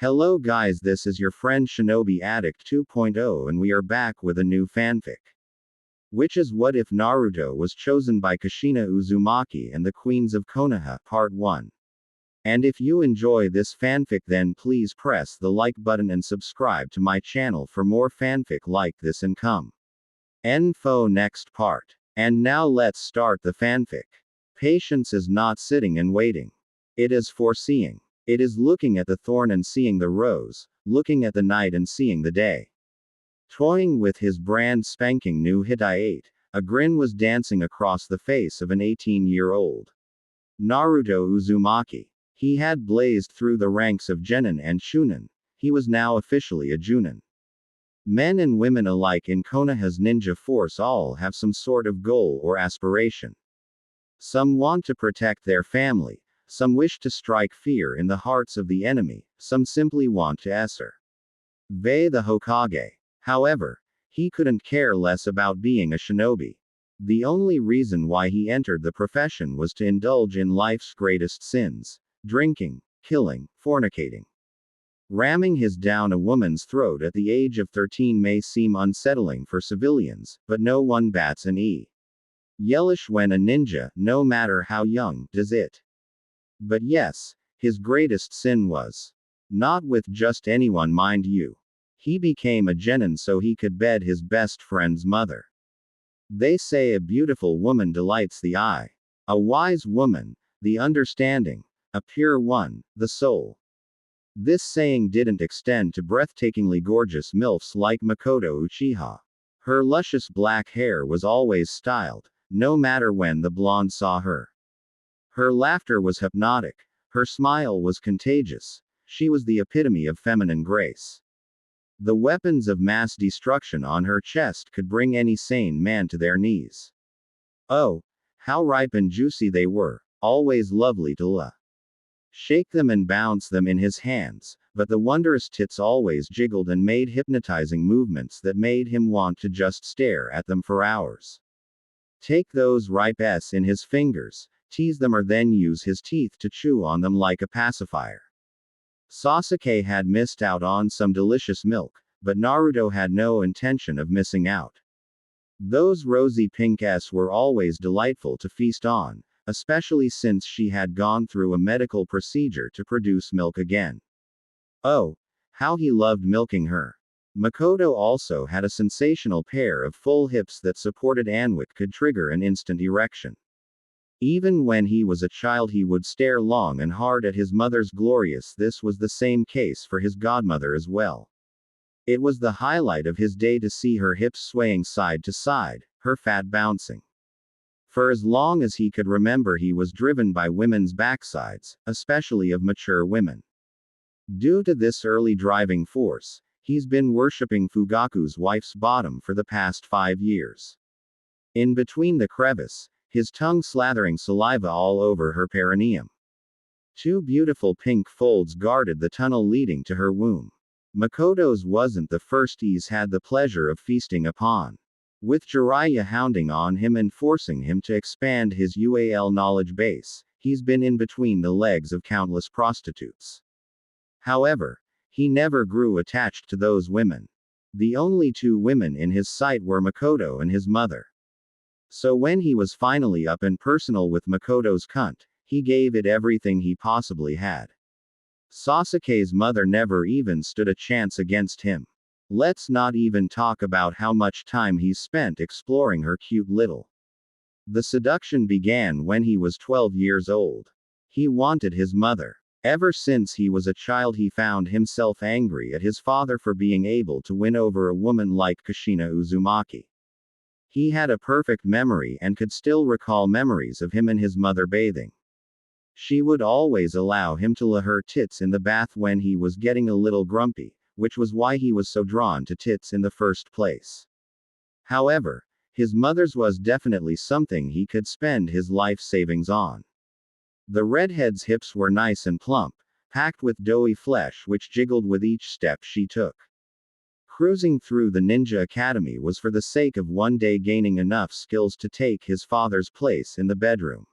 Hello guys, this is your friend Shinobi Addict 2.0 and we are back with a new fanfic. Which is What If Naruto Was Chosen by Kushina Uzumaki and the Queens of Konoha, Part 1. And if you enjoy this fanfic then please press the like button and subscribe to my channel for more fanfic like this and come. Info next part. And now let's start the fanfic. Patience is not sitting and waiting. It is foreseeing. It is looking at the thorn and seeing the rose, looking at the night and seeing the day. Toying with his brand spanking new hit I ate, a grin was dancing across the face of an 18-year-old. Naruto Uzumaki. He had blazed through the ranks of genin and shunin. He was now officially a junin. Men and women alike in Konoha's ninja force all have some sort of goal or aspiration. Some want to protect their family. Some wish to strike fear in the hearts of the enemy, some simply want to esser the Hokage. However, he couldn't care less about being a shinobi. The only reason why he entered the profession was to indulge in life's greatest sins: drinking, killing, fornicating. Ramming his down a woman's throat at the age of 13 may seem unsettling for civilians, but no one bats an eyelash when a ninja, no matter how young, does it. But yes, his greatest sin was not with just anyone, mind you. He became a genin so he could bed his best friend's mother. They say a beautiful woman delights the eye, a wise woman, the understanding, a pure one, the soul. This saying didn't extend to breathtakingly gorgeous MILFs like Makoto Uchiha. Her luscious black hair was always styled, no matter when the blonde saw her. Her laughter was hypnotic. Her smile was contagious. She was the epitome of feminine grace. The weapons of mass destruction on her chest could bring any sane man to their knees. Oh, how ripe and juicy they were, always lovely to shake them and bounce them in his hands, but the wondrous tits always jiggled and made hypnotizing movements that made him want to just stare at them for hours. Take those ripe S in his fingers, tease them or then use his teeth to chew on them like a pacifier. Sasuke had missed out on some delicious milk, but Naruto had no intention of missing out. Those rosy pink S were always delightful to feast on, especially since she had gone through a medical procedure to produce milk again. Oh, how he loved milking her. Makoto also had a sensational pair of full hips that supported Anwick could trigger an instant erection. Even when he was a child he would stare long and hard at his mother's glorious. This was the same case for his godmother as well. It was the highlight of his day to see her hips swaying side to side, her fat bouncing. For as long as he could remember he was driven by women's backsides, especially of mature women. Due to this early driving force, he's been worshipping Fugaku's wife's bottom for the past 5 years. In between the crevice, his tongue slathering saliva all over her perineum. 2 beautiful pink folds guarded the tunnel leading to her womb. Makoto's wasn't the first he's had the pleasure of feasting upon. With Jiraiya hounding on him and forcing him to expand his UAL knowledge base, he's been in between the legs of countless prostitutes. However, he never grew attached to those women. The only 2 women in his sight were Makoto and his mother. So when he was finally up and personal with Makoto's cunt, he gave it everything he possibly had. Sasuke's mother never even stood a chance against him. Let's not even talk about how much time he spent exploring her cute little. The seduction began when he was 12 years old. He wanted his mother. Ever since he was a child he found himself angry at his father for being able to win over a woman like Kushina Uzumaki. He had a perfect memory and could still recall memories of him and his mother bathing. She would always allow him to her tits in the bath when he was getting a little grumpy, which was why he was so drawn to tits in the first place. However, his mother's was definitely something he could spend his life savings on. The redhead's hips were nice and plump, packed with doughy flesh which jiggled with each step she took. Cruising through the ninja academy was for the sake of one day gaining enough skills to take his father's place in the bedroom.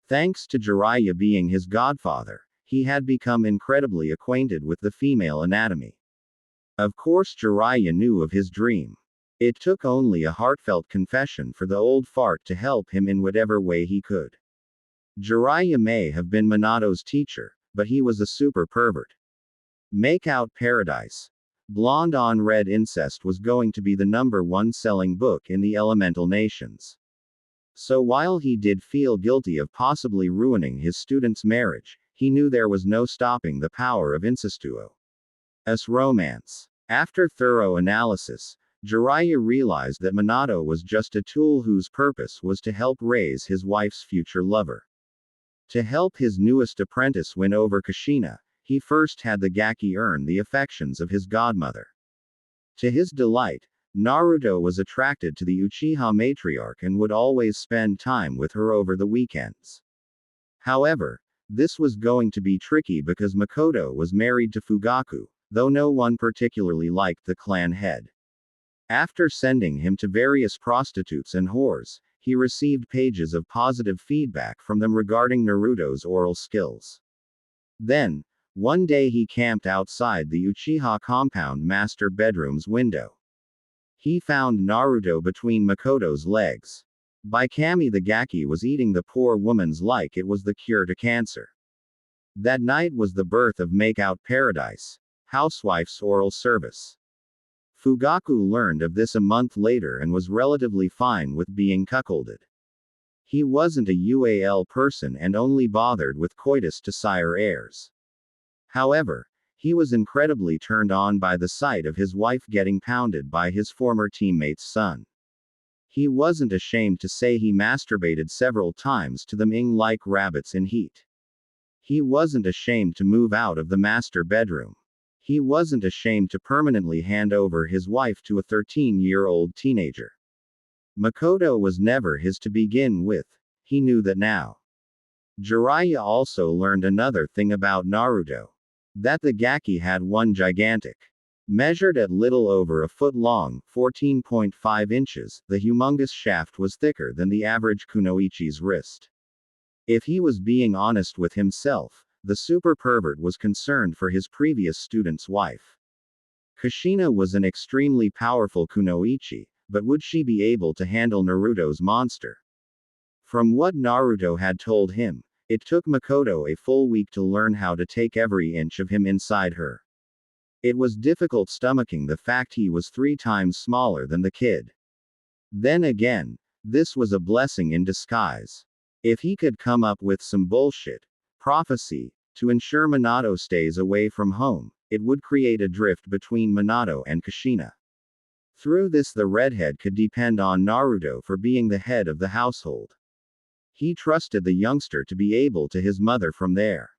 Thanks to Jiraiya being his godfather, he had become incredibly acquainted with the female anatomy. Of course Jiraiya knew of his dream. It took only a heartfelt confession for the old fart to help him in whatever way he could. Jiraiya may have been Minato's teacher, but he was a super pervert. Make Out Paradise. Blonde on Red Incest was going to be the #1 selling book in the Elemental Nations. So while he did feel guilty of possibly ruining his student's marriage, he knew there was no stopping the power of incestuous romance. After thorough analysis, Jiraiya realized that Minato was just a tool whose purpose was to help raise his wife's future lover. To help his newest apprentice win over Kushina, he first had the Gaki earn the affections of his godmother. To his delight, Naruto was attracted to the Uchiha matriarch and would always spend time with her over the weekends. However, this was going to be tricky because Makoto was married to Fugaku, though no one particularly liked the clan head. After sending him to various prostitutes and whores, he received pages of positive feedback from them regarding Naruto's oral skills. Then, one day he camped outside the Uchiha compound master bedroom's window. He found Naruto between Makoto's legs. By Kami the Gaki was eating the poor woman's like it was the cure to cancer. That night was the birth of Make Out Paradise, Housewife's oral service. Fugaku learned of this a month later and was relatively fine with being cuckolded. He wasn't a UAL person and only bothered with coitus to sire heirs. However, he was incredibly turned on by the sight of his wife getting pounded by his former teammate's son. He wasn't ashamed to say he masturbated several times to them like rabbits in heat. He wasn't ashamed to move out of the master bedroom. He wasn't ashamed to permanently hand over his wife to a 13-year-old teenager. Makoto was never his to begin with. He knew that now. Jiraiya also learned another thing about Naruto. That the Gaki had one gigantic. Measured at little over a foot long, 14.5 inches, the humongous shaft was thicker than the average kunoichi's wrist. If he was being honest with himself, the super pervert was concerned for his previous student's wife. Kushina was an extremely powerful kunoichi, but would she be able to handle Naruto's monster? From what Naruto had told him, it took Makoto a full week to learn how to take every inch of him inside her. It was difficult stomaching the fact he was 3 times smaller than the kid. Then again, this was a blessing in disguise. If he could come up with some bullshit prophecy to ensure Minato stays away from home, it would create a drift between Minato and Kushina. Through this, the redhead could depend on Naruto for being the head of the household. He trusted the youngster to be able to his mother from there.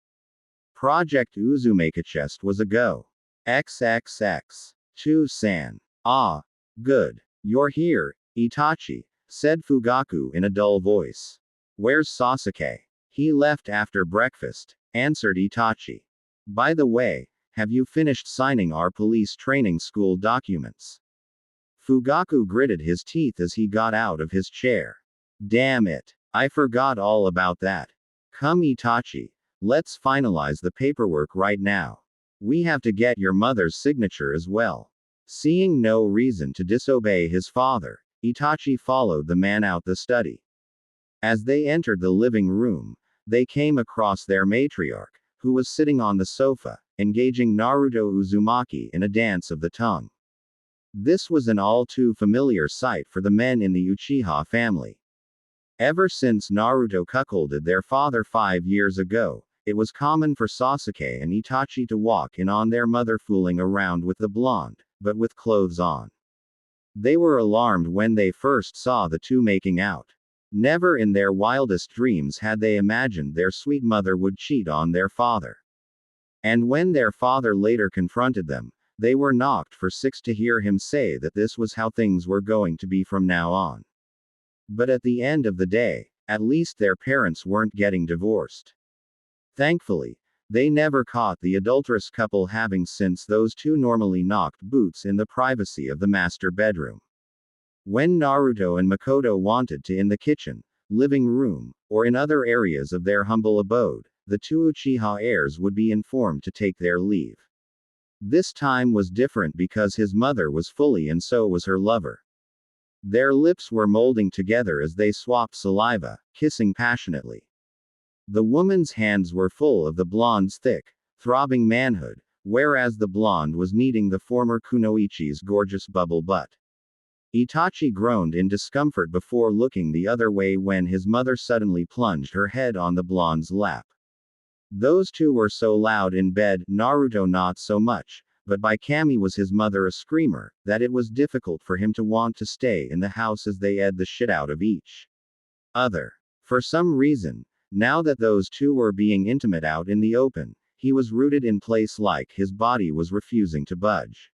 Project Uzumaki Chest was a go. XXX. 2-san. Ah. Good. You're here, Itachi, said Fugaku in a dull voice. Where's Sasuke? He left after breakfast, answered Itachi. By the way, have you finished signing our police training school documents? Fugaku gritted his teeth as he got out of his chair. Damn it. I forgot all about that. Come Itachi, let's finalize the paperwork right now. We have to get your mother's signature as well. Seeing no reason to disobey his father, Itachi followed the man out the study. As they entered the living room, they came across their matriarch, who was sitting on the sofa, engaging Naruto Uzumaki in a dance of the tongue. This was an all too familiar sight for the men in the Uchiha family. Ever since Naruto cuckolded their father 5 years ago, it was common for Sasuke and Itachi to walk in on their mother fooling around with the blonde, but with clothes on. They were alarmed when they first saw the two making out. Never in their wildest dreams had they imagined their sweet mother would cheat on their father. And when their father later confronted them, they were knocked for six to hear him say that this was how things were going to be from now on. But at the end of the day, at least their parents weren't getting divorced. Thankfully, they never caught the adulterous couple having, since those two normally knocked boots in the privacy of the master bedroom. When Naruto and Makoto wanted to in the kitchen, living room, or in other areas of their humble abode, the two Uchiha heirs would be informed to take their leave. This time was different because his mother was fully and so was her lover. Their lips were molding together as they swapped saliva, kissing passionately. The woman's hands were full of the blonde's thick, throbbing manhood, whereas the blonde was kneading the former kunoichi's gorgeous bubble butt. Itachi groaned in discomfort before looking the other way when his mother suddenly plunged her head on the blonde's lap. Those two were so loud in bed, Naruto not so much, but by Kami was his mother a screamer, that it was difficult for him to want to stay in the house as they ed the shit out of each other. For some reason, now that those two were being intimate out in the open, he was rooted in place like his body was refusing to budge.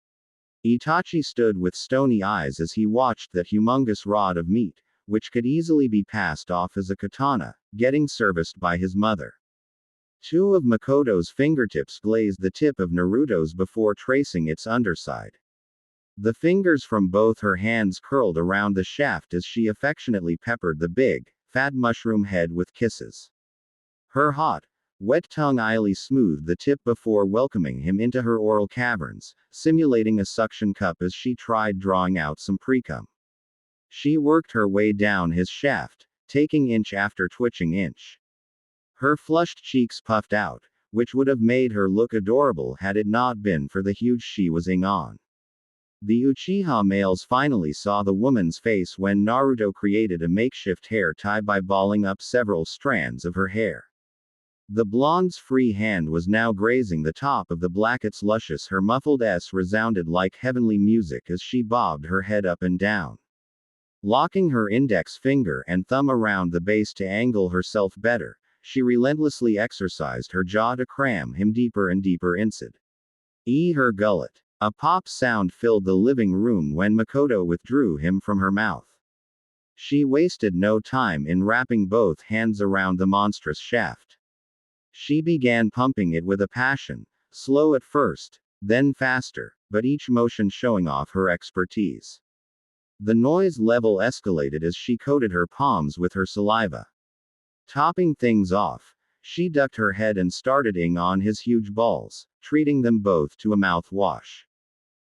Itachi stood with stony eyes as he watched that humongous rod of meat, which could easily be passed off as a katana, getting serviced by his mother. Two of Makoto's fingertips glazed the tip of Naruto's before tracing its underside. The fingers from both her hands curled around the shaft as she affectionately peppered the big, fat mushroom head with kisses. Her hot, wet tongue idly smoothed the tip before welcoming him into her oral caverns, simulating a suction cup as she tried drawing out some precum. She worked her way down his shaft, taking inch after twitching inch. Her flushed cheeks puffed out, which would have made her look adorable had it not been for the huge she was ing on. The Uchiha males finally saw the woman's face when Naruto created a makeshift hair tie by balling up several strands of her hair. The blonde's free hand was now grazing the top of the blacket's luscious. Her muffled S resounded like heavenly music as she bobbed her head up and down. Locking her index finger and thumb around the base to angle herself better, she relentlessly exercised her jaw to cram him deeper and deeper inside her gullet. A pop sound filled the living room when Makoto withdrew him from her mouth. She wasted no time in wrapping both hands around the monstrous shaft. She began pumping it with a passion, slow at first, then faster, but each motion showing off her expertise. The noise level escalated as she coated her palms with her saliva. Topping things off, she ducked her head and started ing on his huge balls, treating them both to a mouthwash.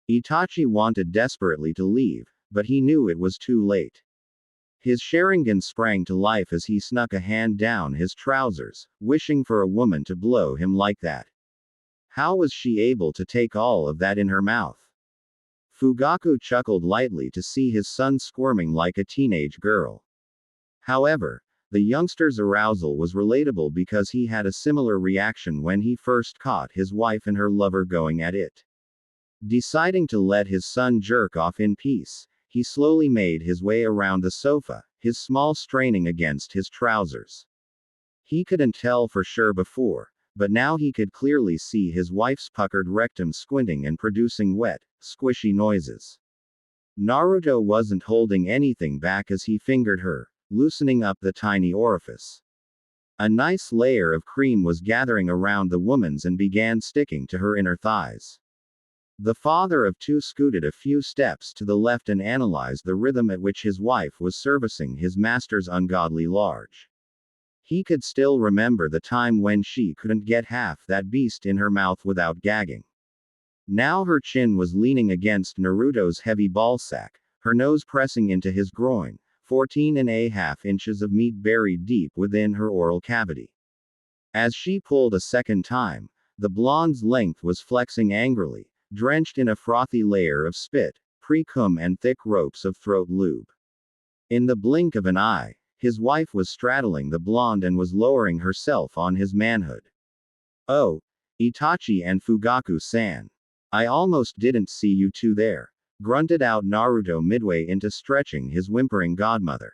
Itachi wanted desperately to leave, but he knew it was too late. His Sharingan sprang to life as he snuck a hand down his trousers, wishing for a woman to blow him like that. How was she able to take all of that in her mouth? Fugaku chuckled lightly to see his son squirming like a teenage girl. However, the youngster's arousal was relatable because he had a similar reaction when he first caught his wife and her lover going at it. Deciding to let his son jerk off in peace, he slowly made his way around the sofa, his small straining against his trousers. He couldn't tell for sure before, but now he could clearly see his wife's puckered rectum squinting and producing wet, squishy noises. Naruto wasn't holding anything back as he fingered her, loosening up the tiny orifice. A nice layer of cream was gathering around the woman's and began sticking to her inner thighs. The father of two scooted a few steps to the left and analyzed the rhythm at which his wife was servicing his master's ungodly large. He could still remember the time when she couldn't get half that beast in her mouth without gagging. Now her chin was leaning against Naruto's heavy ballsack, her nose pressing into his groin, 14.5 inches of meat buried deep within her oral cavity. As she pulled a second time, the blonde's length was flexing angrily, drenched in a frothy layer of spit, precum and thick ropes of throat lube. In the blink of an eye, his wife was straddling the blonde and was lowering herself on his manhood. Oh, Itachi and Fugaku-san. I almost didn't see you two there, grunted out Naruto midway into stretching his whimpering godmother.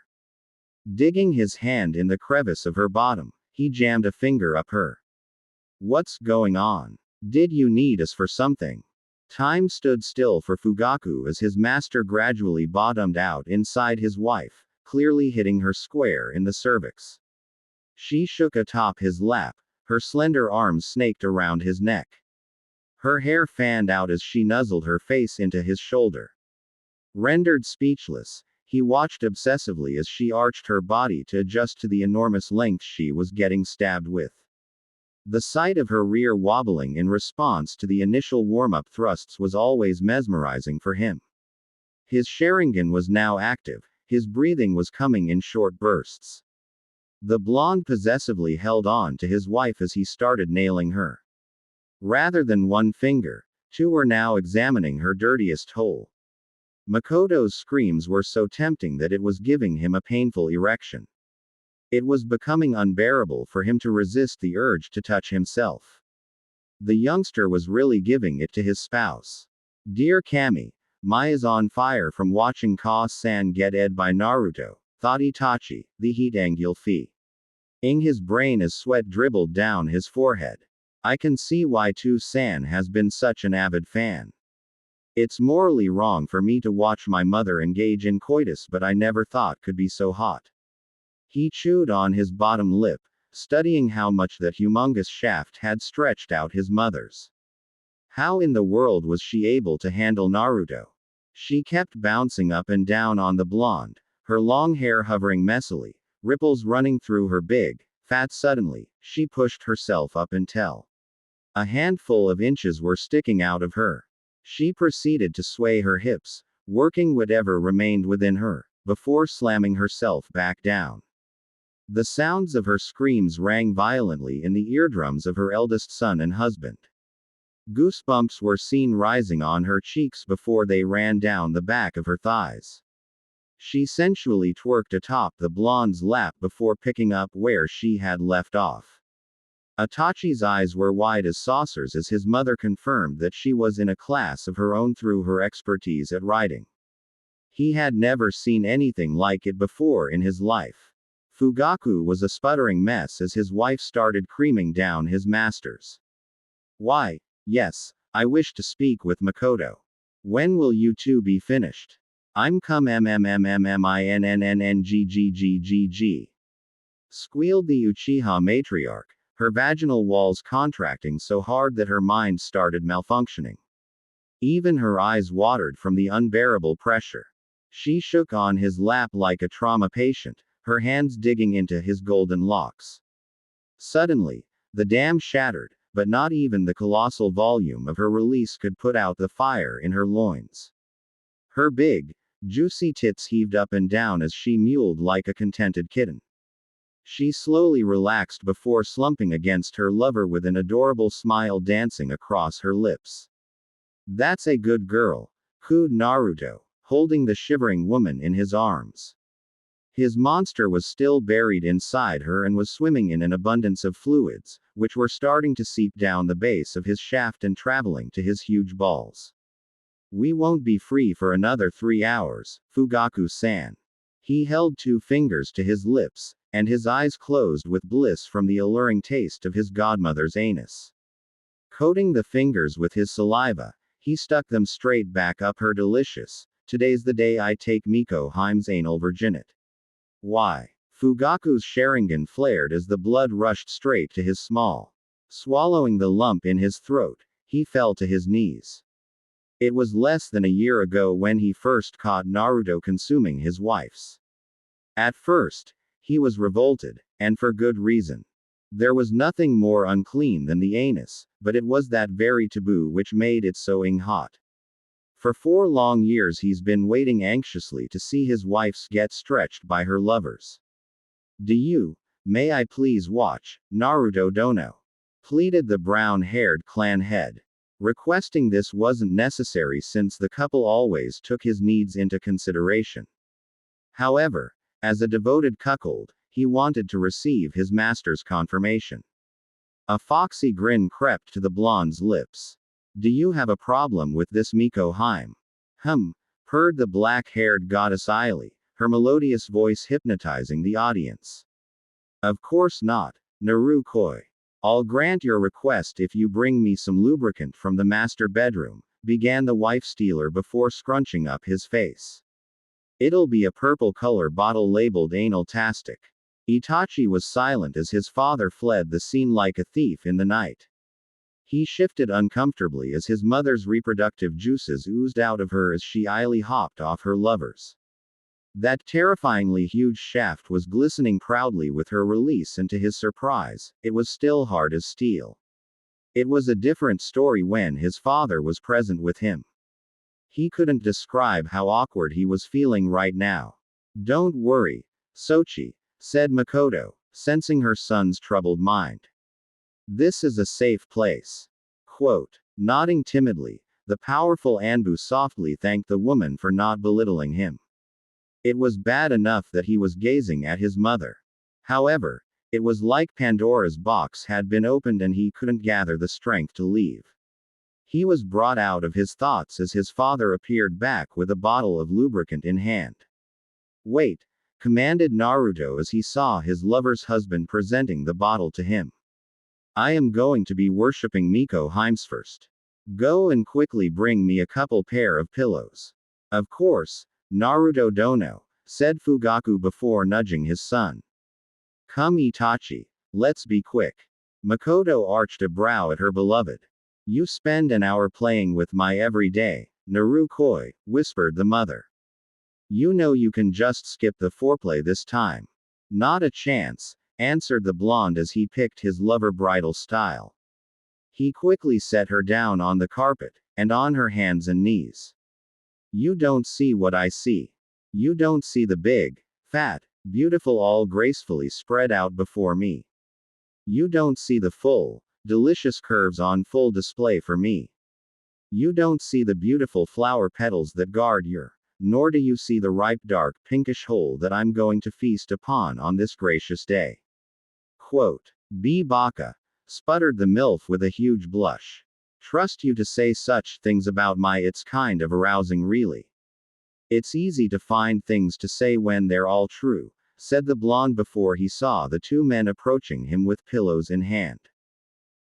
Digging his hand in the crevice of her bottom, he jammed a finger up her. What's going on? Did you need us for something? Time stood still for Fugaku as his master gradually bottomed out inside his wife, clearly hitting her square in the cervix. She shook atop his lap, her slender arms snaked around his neck. Her hair fanned out as she nuzzled her face into his shoulder. Rendered speechless, he watched obsessively as she arched her body to adjust to the enormous length she was getting stabbed with. The sight of her rear wobbling in response to the initial warm-up thrusts was always mesmerizing for him. His Sharingan was now active, his breathing was coming in short bursts. The blonde possessively held on to his wife as he started nailing her. Rather than one finger, two were now examining her dirtiest hole. Makoto's screams were so tempting that it was giving him a painful erection. It was becoming unbearable for him to resist the urge to touch himself. The youngster was really giving it to his spouse. Dear Kami, Maya's on fire from watching Ka-san get ed by Naruto, thought Itachi, the heat angle fee. Ing his brain as sweat dribbled down his forehead. I can see why Tu-san has been such an avid fan. It's morally wrong for me to watch my mother engage in coitus, but I never thought could be so hot. He chewed on his bottom lip, studying how much that humongous shaft had stretched out his mother's. How in the world was she able to handle Naruto? She kept bouncing up and down on the blonde, her long hair hovering messily, ripples running through her big, fat. Suddenly, she pushed herself up until a handful of inches were sticking out of her. She proceeded to sway her hips, working whatever remained within her, before slamming herself back down. The sounds of her screams rang violently in the eardrums of her eldest son and husband. Goosebumps were seen rising on her cheeks before they ran down the back of her thighs. She sensually twerked atop the blonde's lap before picking up where she had left off. Itachi's eyes were wide as saucers as his mother confirmed that she was in a class of her own through her expertise at riding. He had never seen anything like it before in his life. Fugaku was a sputtering mess as his wife started creaming down his masters. Why, yes, I wish to speak with Makoto. When will you two be finished? I'm come mmmmminnnngggg. Squealed the Uchiha matriarch, her vaginal walls contracting so hard that her mind started malfunctioning. Even her eyes watered from the unbearable pressure. She shook on his lap like a trauma patient, her hands digging into his golden locks. Suddenly, the dam shattered, but not even the colossal volume of her release could put out the fire in her loins. Her big, juicy tits heaved up and down as she mewled like a contented kitten. She slowly relaxed before slumping against her lover with an adorable smile dancing across her lips. That's a good girl, cooed Naruto, holding the shivering woman in his arms. His monster was still buried inside her and was swimming in an abundance of fluids, which were starting to seep down the base of his shaft and traveling to his huge balls. We won't be free for another 3 hours, Fugaku-san. He held 2 fingers to his lips, and his eyes closed with bliss from the alluring taste of his godmother's anus. Coating the fingers with his saliva, he stuck them straight back up her delicious. Today's the day I take Miko Heim's anal virginity. Why? Fugaku's Sharingan flared as the blood rushed straight to his small. Swallowing the lump in his throat, he fell to his knees. It was less than a year ago when he first caught Naruto consuming his wife's. At first, he was revolted, and for good reason. There was nothing more unclean than the anus, but it was that very taboo which made it so hot. For 4 long years he's been waiting anxiously to see his wife's get stretched by her lovers. May I please watch, Naruto Dono? Pleaded the brown-haired clan head. Requesting this wasn't necessary since the couple always took his needs into consideration. However, as a devoted cuckold, he wanted to receive his master's confirmation. A foxy grin crept to the blonde's lips. Do you have a problem with this Miko Heim? Purred the black-haired goddess Ailey, her melodious voice hypnotizing the audience. Of course not, Narukoi. I'll grant your request if you bring me some lubricant from the master bedroom, began the wife-stealer before scrunching up his face. It'll be a purple color bottle labeled anal-tastic. Itachi was silent as his father fled the scene like a thief in the night. He shifted uncomfortably as his mother's reproductive juices oozed out of her as she idly hopped off her lovers. That terrifyingly huge shaft was glistening proudly with her release, and to his surprise, it was still hard as steel. It was a different story when his father was present with him. He couldn't describe how awkward he was feeling right now. "Don't worry, Sochi," said Makoto, sensing her son's troubled mind. "This is a safe place." Quote. Nodding timidly, the powerful Anbu softly thanked the woman for not belittling him. It was bad enough that he was gazing at his mother. However, it was like Pandora's box had been opened and he couldn't gather the strength to leave. He was brought out of his thoughts as his father appeared back with a bottle of lubricant in hand. "Wait," commanded Naruto as he saw his lover's husband presenting the bottle to him. "I am going to be worshipping Miko Heims first. Go and quickly bring me a couple pair of pillows." "Of course, Naruto Dono," said Fugaku before nudging his son. "Come Itachi, let's be quick." Makoto arched a brow at her beloved. "You spend an hour playing with my every day, Narukoi," whispered the mother. "You know you can just skip the foreplay this time." "Not a chance," answered the blonde as he picked his lover bridal style. He quickly set her down on the carpet, and on her hands and knees. "You don't see what I see. You don't see the big, fat, beautiful all gracefully spread out before me. You don't see the full, delicious curves on full display for me. You don't see the beautiful flower petals that guard your, nor do you see the ripe dark pinkish hole that I'm going to feast upon on this gracious day." Quote. "B baka," sputtered the MILF with a huge blush. "Trust you to say such things about my, it's kind of arousing really." "It's easy to find things to say when they're all true," said the blonde before he saw the two men approaching him with pillows in hand.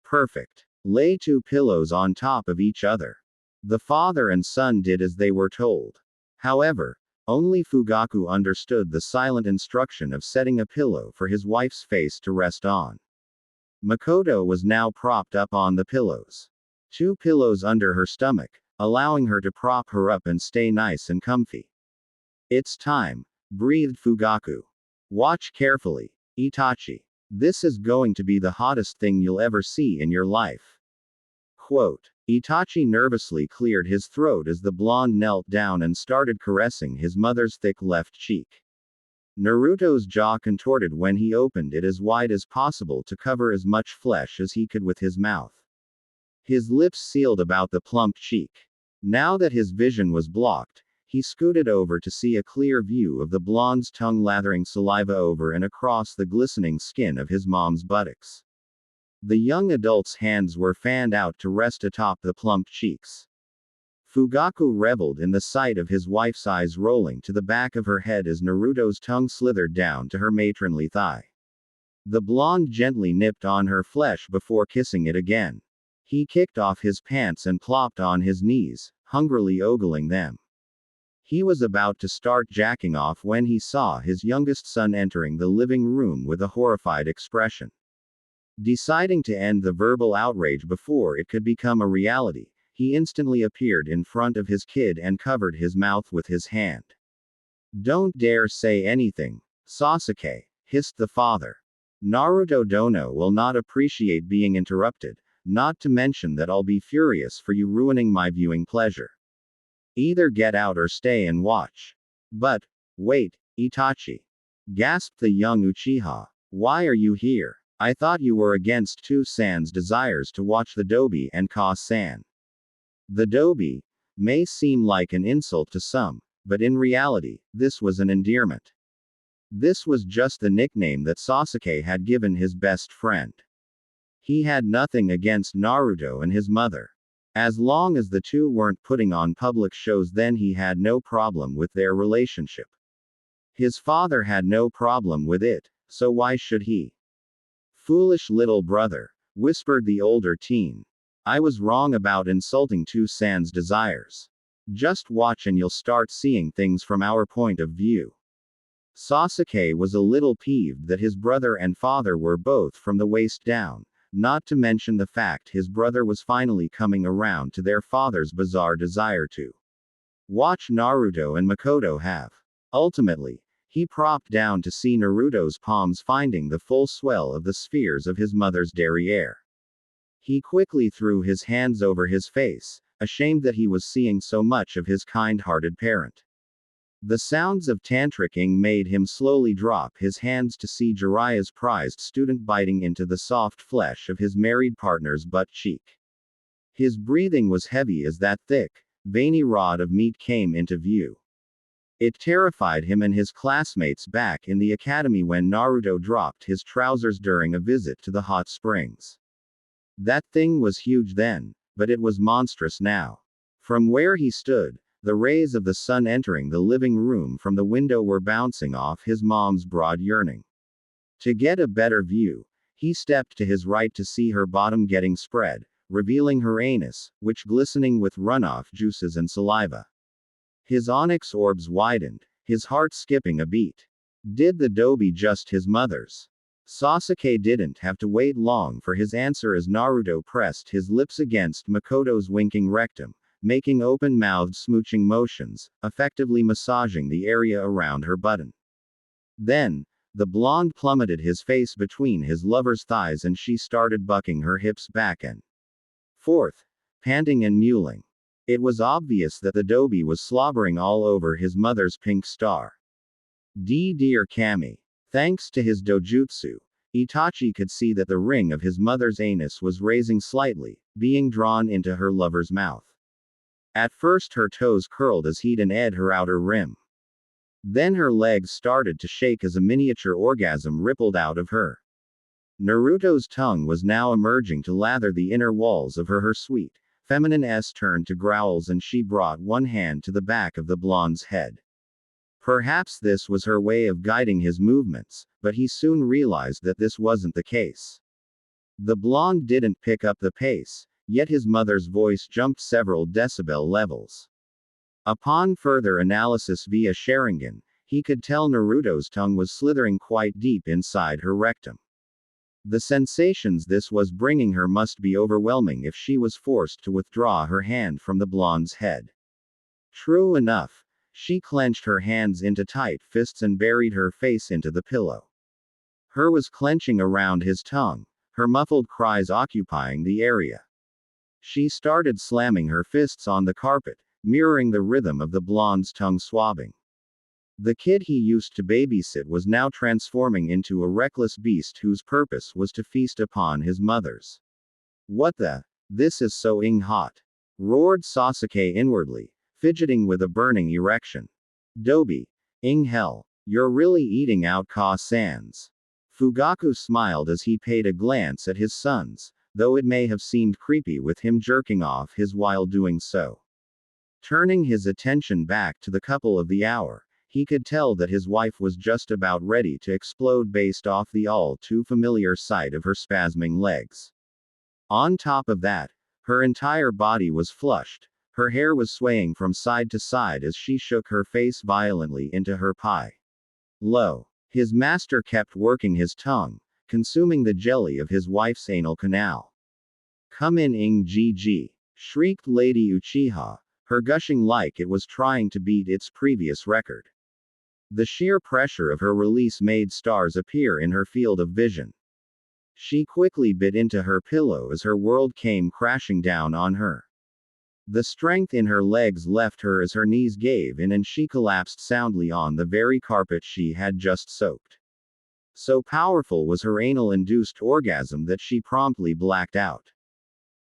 "Perfect. Lay two pillows on top of each other." The father and son did as they were told. However, only Fugaku understood the silent instruction of setting a pillow for his wife's face to rest on. Makoto was now propped up on the pillows. Two pillows under her stomach, allowing her to prop her up and stay nice and comfy. "It's time," breathed Fugaku. "Watch carefully, Itachi. This is going to be the hottest thing you'll ever see in your life." Quote. Itachi nervously cleared his throat as the blonde knelt down and started caressing his mother's thick left cheek. Naruto's jaw contorted when he opened it as wide as possible to cover as much flesh as he could with his mouth. His lips sealed about the plump cheek. Now that his vision was blocked, he scooted over to see a clear view of the blonde's tongue lathering saliva over and across the glistening skin of his mom's buttocks. The young adult's hands were fanned out to rest atop the plump cheeks. Fugaku reveled in the sight of his wife's eyes rolling to the back of her head as Naruto's tongue slithered down to her matronly thigh. The blonde gently nipped on her flesh before kissing it again. He kicked off his pants and plopped on his knees, hungrily ogling them. He was about to start jacking off when he saw his youngest son entering the living room with a horrified expression. Deciding to end the verbal outrage before it could become a reality, he instantly appeared in front of his kid and covered his mouth with his hand. "Don't dare say anything, Sasuke," hissed the father. "Naruto Dono will not appreciate being interrupted, not to mention that I'll be furious for you ruining my viewing pleasure. Either get out or stay and watch." "But, wait, Itachi," gasped the young Uchiha. "Why are you here? I thought you were against Two-san's desires to watch the Dobi and Ka-san." The Dobi may seem like an insult to some, but in reality, this was an endearment. This was just the nickname that Sasuke had given his best friend. He had nothing against Naruto and his mother. As long as the two weren't putting on public shows, then he had no problem with their relationship. His father had no problem with it, so why should he? "Foolish little brother," whispered the older teen. "I was wrong about insulting Two-san's desires. Just watch and you'll start seeing things from our point of view." Sasuke was a little peeved that his brother and father were both from the waist down, not to mention the fact his brother was finally coming around to their father's bizarre desire to watch Naruto and Makoto have Ultimately, he propped down to see Naruto's palms finding the full swell of the spheres of his mother's derriere. He quickly threw his hands over his face, ashamed that he was seeing so much of his kind-hearted parent. The sounds of tantricking made him slowly drop his hands to see Jiraiya's prized student biting into the soft flesh of his married partner's butt cheek. His breathing was heavy as that thick, veiny rod of meat came into view. It terrified him and his classmates back in the academy when Naruto dropped his trousers during a visit to the hot springs. That thing was huge then, but it was monstrous now. From where he stood, the rays of the sun entering the living room from the window were bouncing off his mom's broad yearning. To get a better view, he stepped to his right to see her bottom getting spread, revealing her anus, which glistening with runoff juices and saliva. His onyx orbs widened, his heart skipping a beat. Did the dough be just his mother's? Sasuke didn't have to wait long for his answer as Naruto pressed his lips against Makoto's winking rectum, making open-mouthed smooching motions, effectively massaging the area around her button. Then, the blonde plummeted his face between his lover's thighs and she started bucking her hips back and forth, panting and mewling. It was obvious that the Dobie was slobbering all over his mother's pink star. Dear Kami. Thanks to his dojutsu, Itachi could see that the ring of his mother's anus was raising slightly, being drawn into her lover's mouth. At first her toes curled as he'd ed her outer rim. Then her legs started to shake as a miniature orgasm rippled out of her. Naruto's tongue was now emerging to lather the inner walls of her sweet, feminine S turned to growls and she brought one hand to the back of the blonde's head. Perhaps this was her way of guiding his movements, but he soon realized that this wasn't the case. The blonde didn't pick up the pace, yet his mother's voice jumped several decibel levels. Upon further analysis via Sharingan, he could tell Naruto's tongue was slithering quite deep inside her rectum. The sensations this was bringing her must be overwhelming if she was forced to withdraw her hand from the blonde's head. True enough, she clenched her hands into tight fists and buried her face into the pillow. Her was clenching around his tongue, her muffled cries occupying the area. She started slamming her fists on the carpet, mirroring the rhythm of the blonde's tongue swabbing. The kid he used to babysit was now transforming into a reckless beast whose purpose was to feast upon his mother's. What the? This is so hot! Roared Sasuke inwardly, fidgeting with a burning erection. Dobie. Hell. You're really eating out Ka-sans. Fugaku smiled as he paid a glance at his sons, though it may have seemed creepy with him jerking off his while doing so. Turning his attention back to the couple of the hour, he could tell that his wife was just about ready to explode based off the all too familiar sight of her spasming legs. On top of that, her entire body was flushed, her hair was swaying from side to side as she shook her face violently into her pie. Lo. His master kept working his tongue, consuming the jelly of his wife's anal canal. Come in Gg. Shrieked Lady Uchiha, her gushing like it was trying to beat its previous record. The sheer pressure of her release made stars appear in her field of vision. She quickly bit into her pillow as her world came crashing down on her. The strength in her legs left her as her knees gave in and she collapsed soundly on the very carpet she had just soaked. So powerful was her anal-induced orgasm that she promptly blacked out.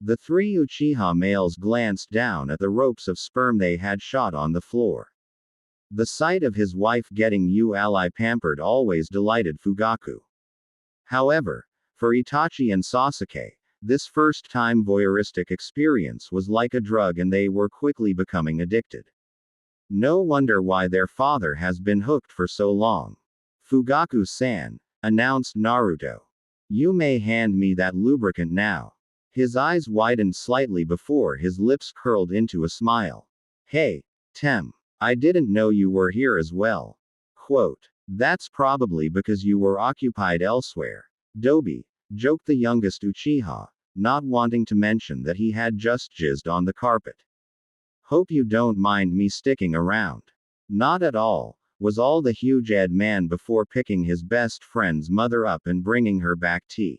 The three Uchiha males glanced down at the ropes of sperm they had shot on the floor. The sight of his wife getting ally pampered always delighted Fugaku. However, for Itachi and Sasuke, this first-time voyeuristic experience was like a drug and they were quickly becoming addicted. No wonder why their father has been hooked for so long. Fugaku-san, announced Naruto. You may hand me that lubricant now. His eyes widened slightly before his lips curled into a smile. Hey, Tem. I didn't know you were here as well. Quote. That's probably because you were occupied elsewhere. Dobie, joked the youngest Uchiha, not wanting to mention that he had just jizzed on the carpet. Hope you don't mind me sticking around. Not at all, was all the huge-eyed man before picking his best friend's mother up and bringing her back tea.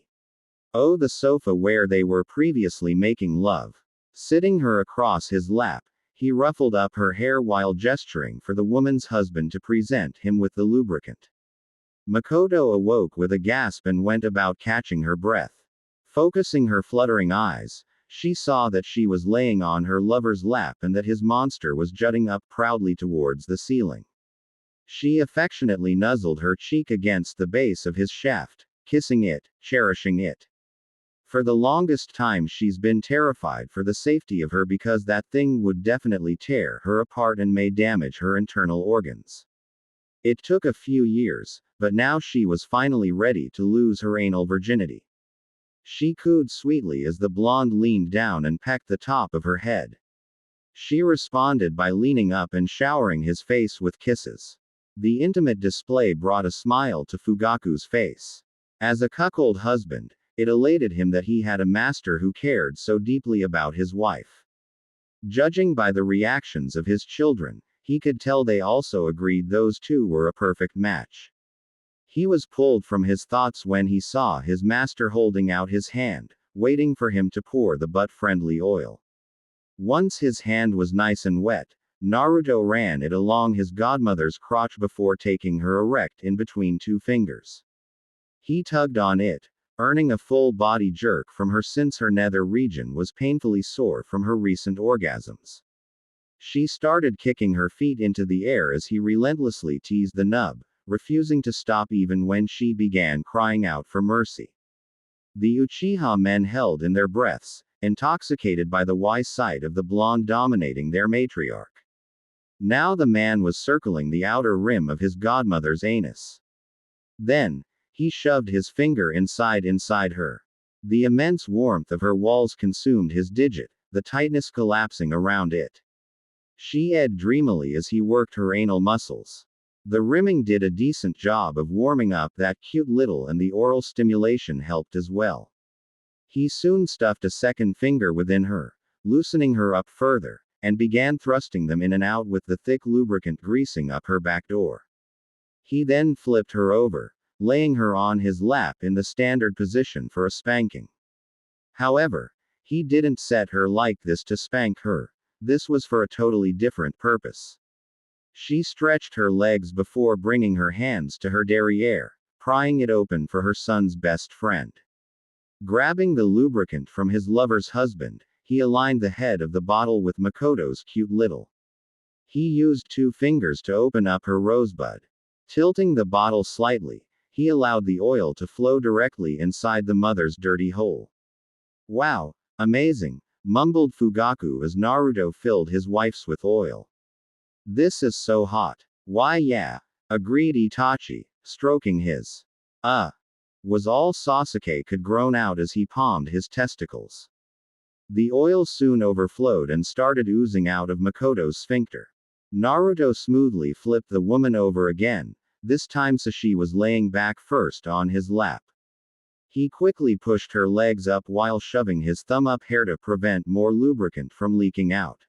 Oh, the sofa where they were previously making love. Sitting her across his lap, he ruffled up her hair while gesturing for the woman's husband to present him with the lubricant. Makoto awoke with a gasp and went about catching her breath. Focusing her fluttering eyes, she saw that she was laying on her lover's lap and that his monster was jutting up proudly towards the ceiling. She affectionately nuzzled her cheek against the base of his shaft, kissing it, cherishing it. For the longest time she's been terrified for the safety of her because that thing would definitely tear her apart and may damage her internal organs. It took a few years, but now she was finally ready to lose her anal virginity. She cooed sweetly as the blonde leaned down and pecked the top of her head. She responded by leaning up and showering his face with kisses. The intimate display brought a smile to Fugaku's face. As a cuckold husband, it elated him that he had a master who cared so deeply about his wife. Judging by the reactions of his children, he could tell they also agreed those two were a perfect match. He was pulled from his thoughts when he saw his master holding out his hand, waiting for him to pour the butt-friendly oil. Once his hand was nice and wet, Naruto ran it along his godmother's crotch before taking her erect in between two fingers. He tugged on it, earning a full-body jerk from her since her nether region was painfully sore from her recent orgasms. She started kicking her feet into the air as he relentlessly teased the nub, refusing to stop even when she began crying out for mercy. The Uchiha men held in their breaths, intoxicated by the wise sight of the blonde dominating their matriarch. Now the man was circling the outer rim of his godmother's anus. Then, he shoved his finger inside her. The immense warmth of her walls consumed his digit, the tightness collapsing around it. She edged dreamily as he worked her anal muscles. The rimming did a decent job of warming up that cute little and the oral stimulation helped as well. He soon stuffed a second finger within her, loosening her up further, and began thrusting them in and out with the thick lubricant greasing up her back door. He then flipped her over, laying her on his lap in the standard position for a spanking. However, he didn't set her like this to spank her. This was for a totally different purpose. She stretched her legs before bringing her hands to her derriere, prying it open for her son's best friend. Grabbing the lubricant from his lover's husband, he aligned the head of the bottle with Makoto's cute little. He used 2 fingers to open up her rosebud. Tilting the bottle slightly, he allowed the oil to flow directly inside the mother's dirty hole. Wow, amazing, mumbled Fugaku as Naruto filled his wife's with oil. This is so hot. Why yeah, agreed Itachi, stroking his. Was all Sasuke could groan out as he palmed his testicles. The oil soon overflowed and started oozing out of Makoto's sphincter. Naruto smoothly flipped the woman over again, this time Sashi was laying back first on his lap. He quickly pushed her legs up while shoving his thumb up her to prevent more lubricant from leaking out.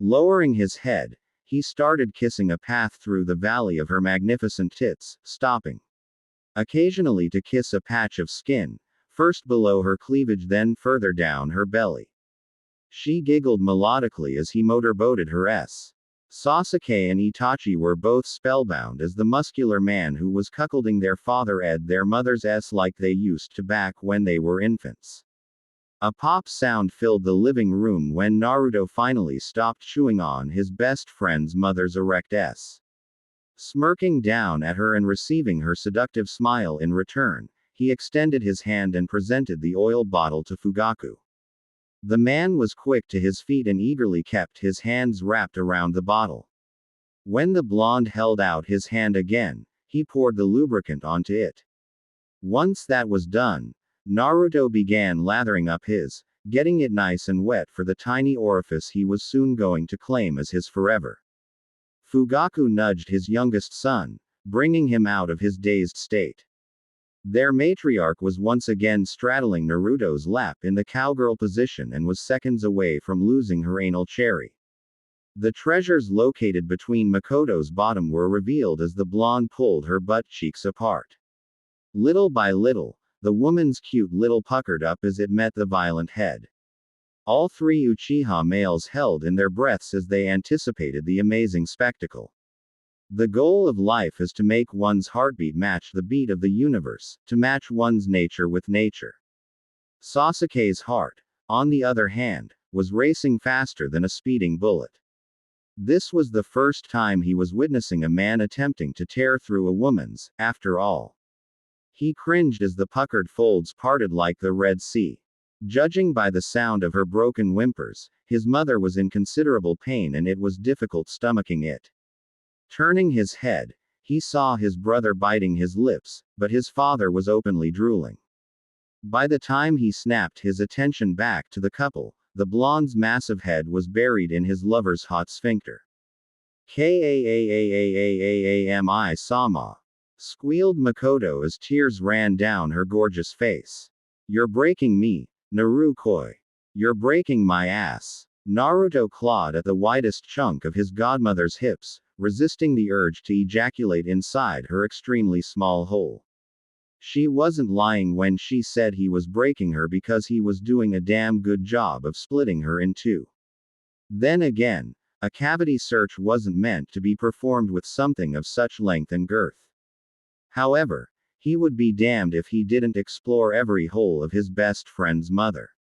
Lowering his head, he started kissing a path through the valley of her magnificent tits, stopping occasionally to kiss a patch of skin, first below her cleavage then further down her belly. She giggled melodically as he motorboated her s. Sasuke and Itachi were both spellbound as the muscular man who was cuckolding their father ed their mother's s like they used to back when they were infants. A pop sound filled the living room when Naruto finally stopped chewing on his best friend's mother's erect s. Smirking down at her and receiving her seductive smile in return, he extended his hand and presented the oil bottle to Fugaku. The man was quick to his feet and eagerly kept his hands wrapped around the bottle. When the blonde held out his hand again, he poured the lubricant onto it. Once that was done, Naruto began lathering up his, getting it nice and wet for the tiny orifice he was soon going to claim as his forever. Fugaku nudged his youngest son, bringing him out of his dazed state. Their matriarch was once again straddling Naruto's lap in the cowgirl position and was seconds away from losing her anal cherry. The treasures located between Makoto's bottom were revealed as the blonde pulled her butt cheeks apart. Little by little, the woman's cute little puckered up as it met the violent head. All three Uchiha males held in their breaths as they anticipated the amazing spectacle. The goal of life is to make one's heartbeat match the beat of the universe, to match one's nature with nature. Sasuke's heart, on the other hand, was racing faster than a speeding bullet. This was the first time he was witnessing a man attempting to tear through a woman's, after all. He cringed as the puckered folds parted like the Red Sea. Judging by the sound of her broken whimpers, his mother was in considerable pain and it was difficult stomaching it. Turning his head, he saw his brother biting his lips, but his father was openly drooling. By the time he snapped his attention back to the couple, the blonde's massive head was buried in his lover's hot sphincter. Kaami-sama, squealed Makoto as tears ran down her gorgeous face. You're breaking me, Narukoi. You're breaking my ass. Naruto clawed at the widest chunk of his godmother's hips, resisting the urge to ejaculate inside her extremely small hole. She wasn't lying when she said he was breaking her because he was doing a damn good job of splitting her in two. Then again, a cavity search wasn't meant to be performed with something of such length and girth. However, he would be damned if he didn't explore every hole of his best friend's mother.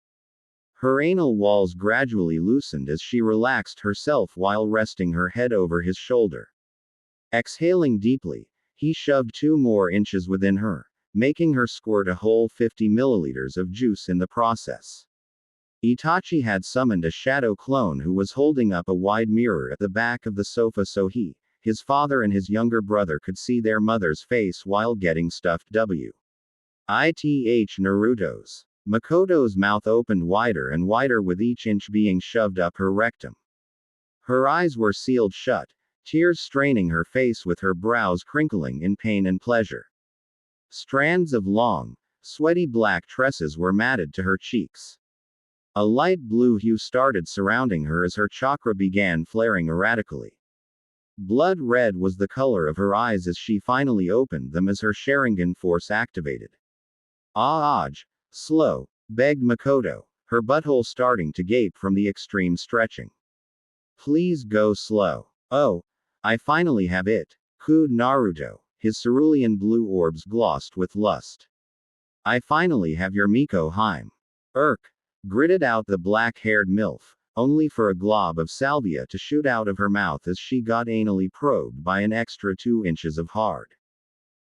Her anal walls gradually loosened as she relaxed herself while resting her head over his shoulder. Exhaling deeply, he shoved 2 more inches within her, making her squirt a whole 50 milliliters of juice in the process. Itachi had summoned a shadow clone who was holding up a wide mirror at the back of the sofa so he, his father and his younger brother could see their mother's face while getting stuffed w. Ith Naruto's. Makoto's mouth opened wider and wider with each inch being shoved up her rectum. Her eyes were sealed shut, tears straining her face with her brows crinkling in pain and pleasure. Strands of long, sweaty black tresses were matted to her cheeks. A light blue hue started surrounding her as her chakra began flaring erratically. Blood red was the color of her eyes as she finally opened them as her Sharingan force activated. Aj, slow, begged Makoto, her butthole starting to gape from the extreme stretching. Please go slow. Oh, I finally have it, cooed Naruto, his cerulean blue orbs glossed with lust. I finally have your Miko Heim. Gritted out the black-haired MILF, only for a glob of salvia to shoot out of her mouth as she got anally probed by an extra 2 inches of hard.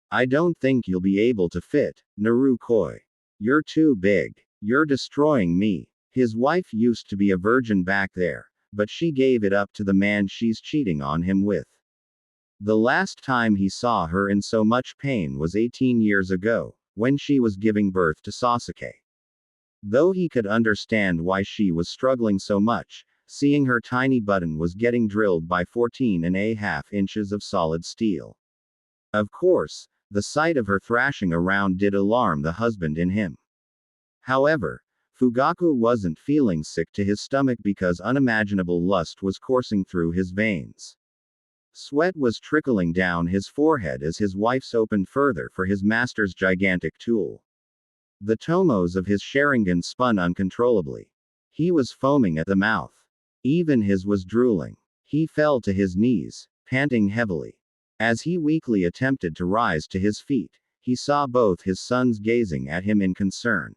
I don't think you'll be able to fit, Narukoi. You're too big. You're destroying me. His wife used to be a virgin back there, but she gave it up to the man she's cheating on him with. The last time he saw her in so much pain was 18 years ago, when she was giving birth to Sasuke. Though he could understand why she was struggling so much, seeing her tiny button was getting drilled by 14.5 inches of solid steel. Of course, the sight of her thrashing around did alarm the husband in him. However, Fugaku wasn't feeling sick to his stomach because unimaginable lust was coursing through his veins. Sweat was trickling down his forehead as his wife's opened further for his master's gigantic tool. The tomos of his Sharingan spun uncontrollably. He was foaming at the mouth. Even his was drooling. He fell to his knees, panting heavily. As he weakly attempted to rise to his feet, he saw both his sons gazing at him in concern.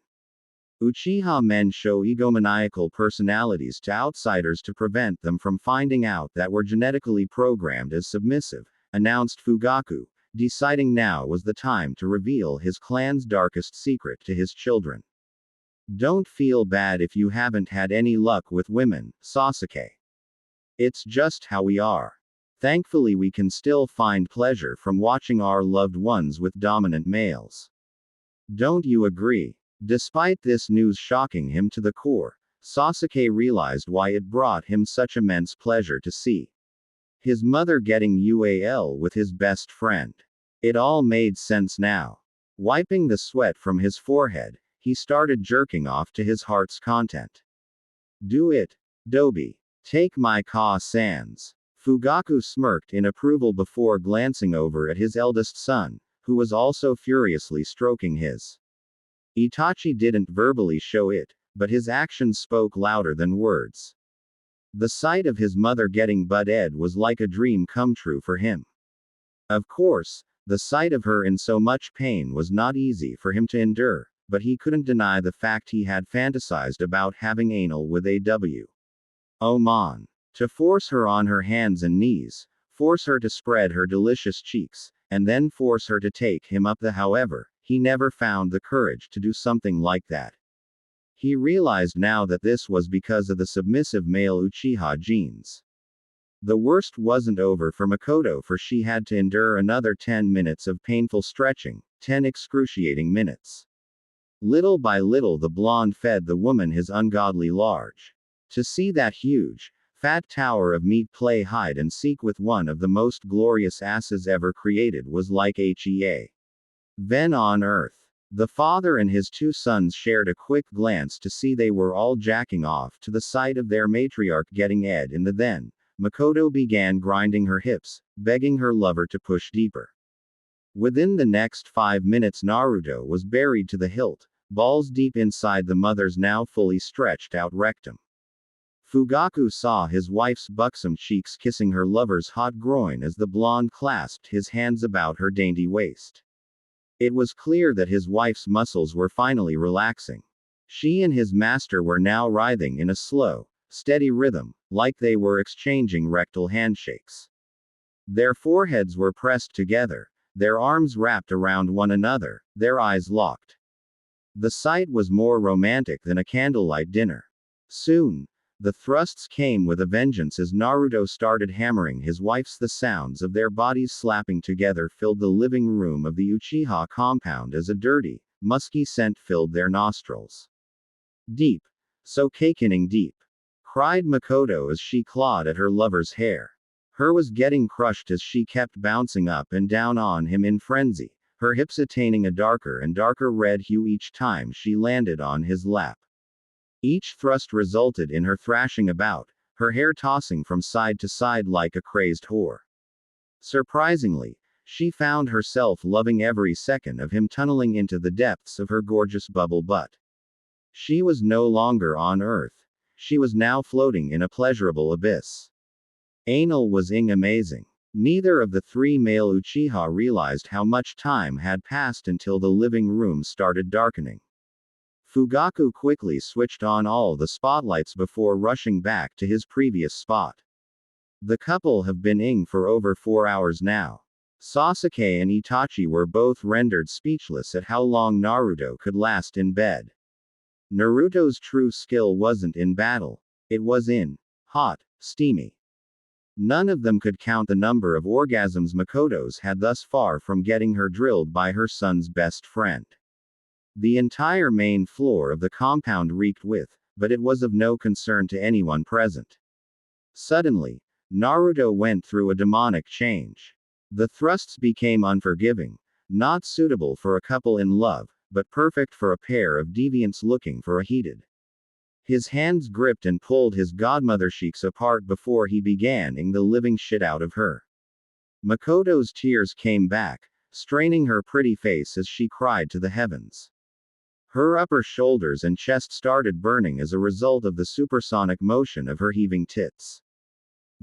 Uchiha men show egomaniacal personalities to outsiders to prevent them from finding out that we're genetically programmed as submissive, announced Fugaku, deciding now was the time to reveal his clan's darkest secret to his children. Don't feel bad if you haven't had any luck with women, Sasuke. It's just how we are. Thankfully we can still find pleasure from watching our loved ones with dominant males. Don't you agree? Despite this news shocking him to the core, Sasuke realized why it brought him such immense pleasure to see his mother getting UAL with his best friend. It all made sense now. Wiping the sweat from his forehead, he started jerking off to his heart's content. Do it, Dobie. Take my sans. Fugaku smirked in approval before glancing over at his eldest son, who was also furiously stroking his. Itachi didn't verbally show it, but his actions spoke louder than words. The sight of his mother getting butt-ed was like a dream come true for him. Of course, the sight of her in so much pain was not easy for him to endure, but he couldn't deny the fact he had fantasized about having anal with A.W. Oman. To force her on her hands and knees, force her to spread her delicious cheeks, and then force her to take him up the however, he never found the courage to do something like that. He realized now that this was because of the submissive male Uchiha genes. The worst wasn't over for Makoto, for she had to endure another 10 minutes of painful stretching, 10 excruciating minutes. Little by little the blonde fed the woman his ungodly large. To see that huge, fat tower of meat play hide and seek with one of the most glorious asses ever created was like HEA. Then on earth. The father and his two sons shared a quick glance to see they were all jacking off to the sight of their matriarch getting ed in the then. Makoto began grinding her hips, begging her lover to push deeper. Within the next 5 minutes Naruto was buried to the hilt, balls deep inside the mother's now fully stretched out rectum. Fugaku saw his wife's buxom cheeks kissing her lover's hot groin as the blonde clasped his hands about her dainty waist. It was clear that his wife's muscles were finally relaxing. She and his master were now writhing in a slow, steady rhythm, like they were exchanging rectal handshakes. Their foreheads were pressed together, their arms wrapped around one another, their eyes locked. The sight was more romantic than a candlelight dinner. Soon, the thrusts came with a vengeance as Naruto started hammering his wife's. The sounds of their bodies slapping together filled the living room of the Uchiha compound as a dirty, musky scent filled their nostrils. Deep. So cakening deep. Cried Makoto as she clawed at her lover's hair. Her was getting crushed as she kept bouncing up and down on him in frenzy, her hips attaining a darker and darker red hue each time she landed on his lap. Each thrust resulted in her thrashing about, her hair tossing from side to side like a crazed whore. Surprisingly, she found herself loving every second of him tunneling into the depths of her gorgeous bubble butt. She was no longer on Earth. She was now floating in a pleasurable abyss. Anal was amazing. Neither of the three male Uchiha realized how much time had passed until the living room started darkening. Fugaku quickly switched on all the spotlights before rushing back to his previous spot. The couple have been for over 4 hours now. Sasuke and Itachi were both rendered speechless at how long Naruto could last in bed. Naruto's true skill wasn't in battle. It was in hot, steamy. None of them could count the number of orgasms Makoto's had thus far from getting her drilled by her son's best friend. The entire main floor of the compound reeked with, but it was of no concern to anyone present. Suddenly, Naruto went through a demonic change. The thrusts became unforgiving, not suitable for a couple in love, but perfect for a pair of deviants looking for a heated. His hands gripped and pulled his godmother cheeks apart before he began ing the living shit out of her. Makoto's tears came back, straining her pretty face as she cried to the heavens. Her upper shoulders and chest started burning as a result of the supersonic motion of her heaving tits.